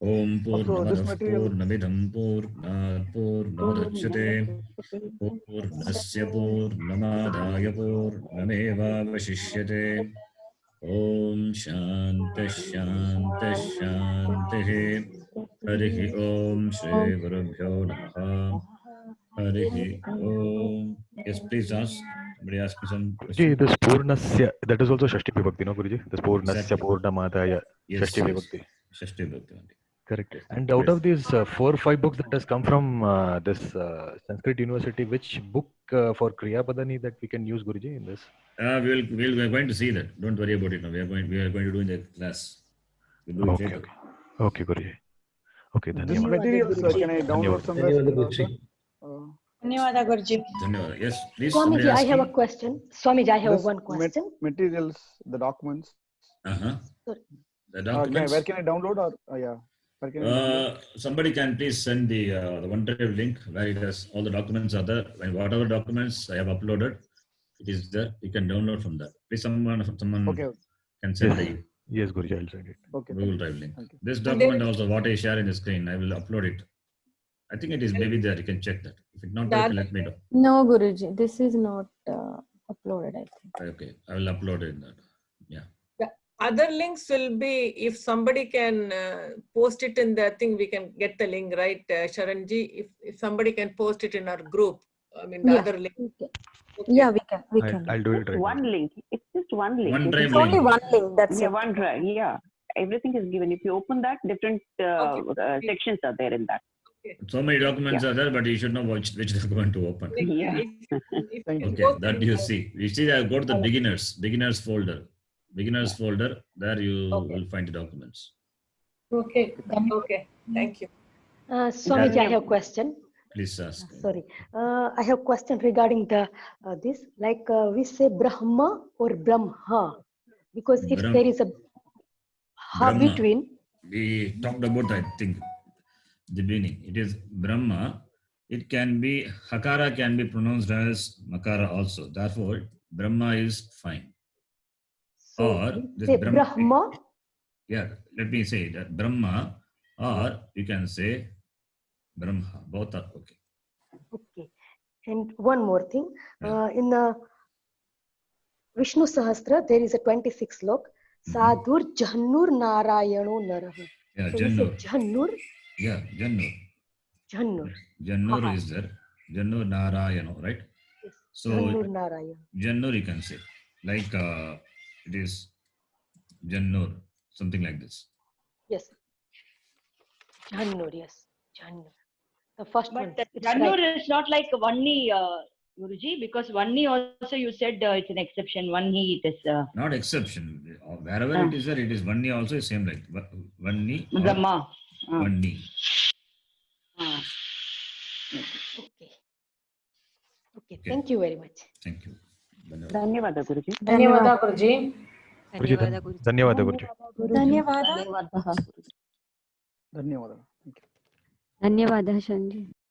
Speaker 1: Om Purnamadav Purnamidam Purnat Purnamudachyate Purnasya Purnamadaya Purnameva Vashishyate Om Shanti Shanti Shanti Harihi Om Shri Gurubhyo Namaha Harihi Om. Yes, please ask. Somebody asked me some
Speaker 7: Guruji,
Speaker 1: question.
Speaker 7: this Purnasya, that is also Shashti Vibhakti, no Guruji? This Purnasya,
Speaker 1: Exactly.
Speaker 7: Purnamadaya,
Speaker 1: Yes,
Speaker 7: Shashti
Speaker 1: yes.
Speaker 7: Vibhakti.
Speaker 1: Shashti Vibhakti only.
Speaker 7: Correct. And out of these 4 or 5 books that has come from this Sanskrit University, which book for Kriya Padani that we can use, Guruji, in this?
Speaker 1: We are going to see that. Don't worry about it now. We are going to do in the class. We'll do it
Speaker 7: Okay,
Speaker 1: later.
Speaker 7: okay. Okay, Guruji. Okay,
Speaker 10: This
Speaker 7: Dhanyavad.
Speaker 10: materials can I download somewhere?
Speaker 2: Dhanyawada Guruji.
Speaker 1: Dhanyawad. Yes, please.
Speaker 5: Swamiji, I have a question. Swamiji, I have one question.
Speaker 10: Materials, the documents.
Speaker 1: The documents.
Speaker 10: Where can I download or yeah? Where can I download?
Speaker 1: Somebody can please send the OneDrive link where it has all the documents are there. And whatever documents I have uploaded, it is there. You can download from that. Please, someone can send the
Speaker 7: Yes, Guruji, I'll send it.
Speaker 10: Okay.
Speaker 1: Google Drive link. This document also, what I share in the screen, I will upload it. I think it is maybe there. You can check that. If it's not there, you can let me know.
Speaker 9: No, Guruji, this is not uploaded, I think.
Speaker 1: Okay, I will upload it in that. Yeah.
Speaker 4: Other links will be, if somebody can post it in the thing, we can get the link, right, Sharanji? If somebody can post it in our group, I mean, the other link.
Speaker 9: Okay. Yeah, we can.
Speaker 7: I'll do it right
Speaker 12: One
Speaker 7: now.
Speaker 12: link. It's just one link.
Speaker 1: OneDrive
Speaker 12: It's
Speaker 1: link.
Speaker 9: Only one link, that's
Speaker 12: yeah,
Speaker 9: it.
Speaker 12: OneDrive. Yeah, everything is given. If you open that, different sections are there in that.
Speaker 1: So many documents are there, but you should know which document to open.
Speaker 12: Yeah.
Speaker 1: Okay, that you see. You see, I go to the beginners folder. Beginners folder, there you will find the documents.
Speaker 4: Okay. Thank you.
Speaker 5: Swamiji, I have a question.
Speaker 1: Please ask.
Speaker 5: Sorry. I have a question regarding the this. Like we say Brahma or Brahma. Because if there is a ha
Speaker 1: Brahma.
Speaker 5: between.
Speaker 1: We talked about, I think, the beginning. It is Brahma. It can be, Hakara can be pronounced as Makara also. Therefore, Brahma is fine. Or this
Speaker 5: Say Brahma.
Speaker 1: Yeah, let me say that Brahma, or you can say Brahma. Both are okay.
Speaker 5: Okay. And one more thing. In the Vishnu Sahasra, there is a 26 slok. Sadhur Jannur Narayano Naraha.
Speaker 1: Yeah,
Speaker 5: So we say
Speaker 1: Jannur.
Speaker 5: Jannur.
Speaker 1: Yeah, Jannur.
Speaker 5: Jannur.
Speaker 1: Jannur is there. Jannur Narayano, right?
Speaker 5: Yes.
Speaker 1: So
Speaker 5: Jannur Narayana.
Speaker 1: Jannur you can say. Like it is Jannur, something like this.
Speaker 5: Yes. Jannur, yes. Jannur. The first one.
Speaker 16: But
Speaker 5: It's
Speaker 16: Jannur
Speaker 5: right.
Speaker 16: is not like Vanni, Guruji, because Vanni also you said it's an exception. Vanni it is.
Speaker 1: Not exception. Wherever it is there, it is Vanni also same like Vanni or
Speaker 16: Brahma.
Speaker 1: Vanni.
Speaker 5: Okay. Thank you very much.
Speaker 1: Thank you.
Speaker 12: Dhanyawada Guruji.
Speaker 3: Dhanyawada Guruji.
Speaker 7: Guruji, Dhanyawada Guruji.
Speaker 10: Dhanyawada.
Speaker 12: ಧನ್ಯವಾದ ಶಂಜಿ.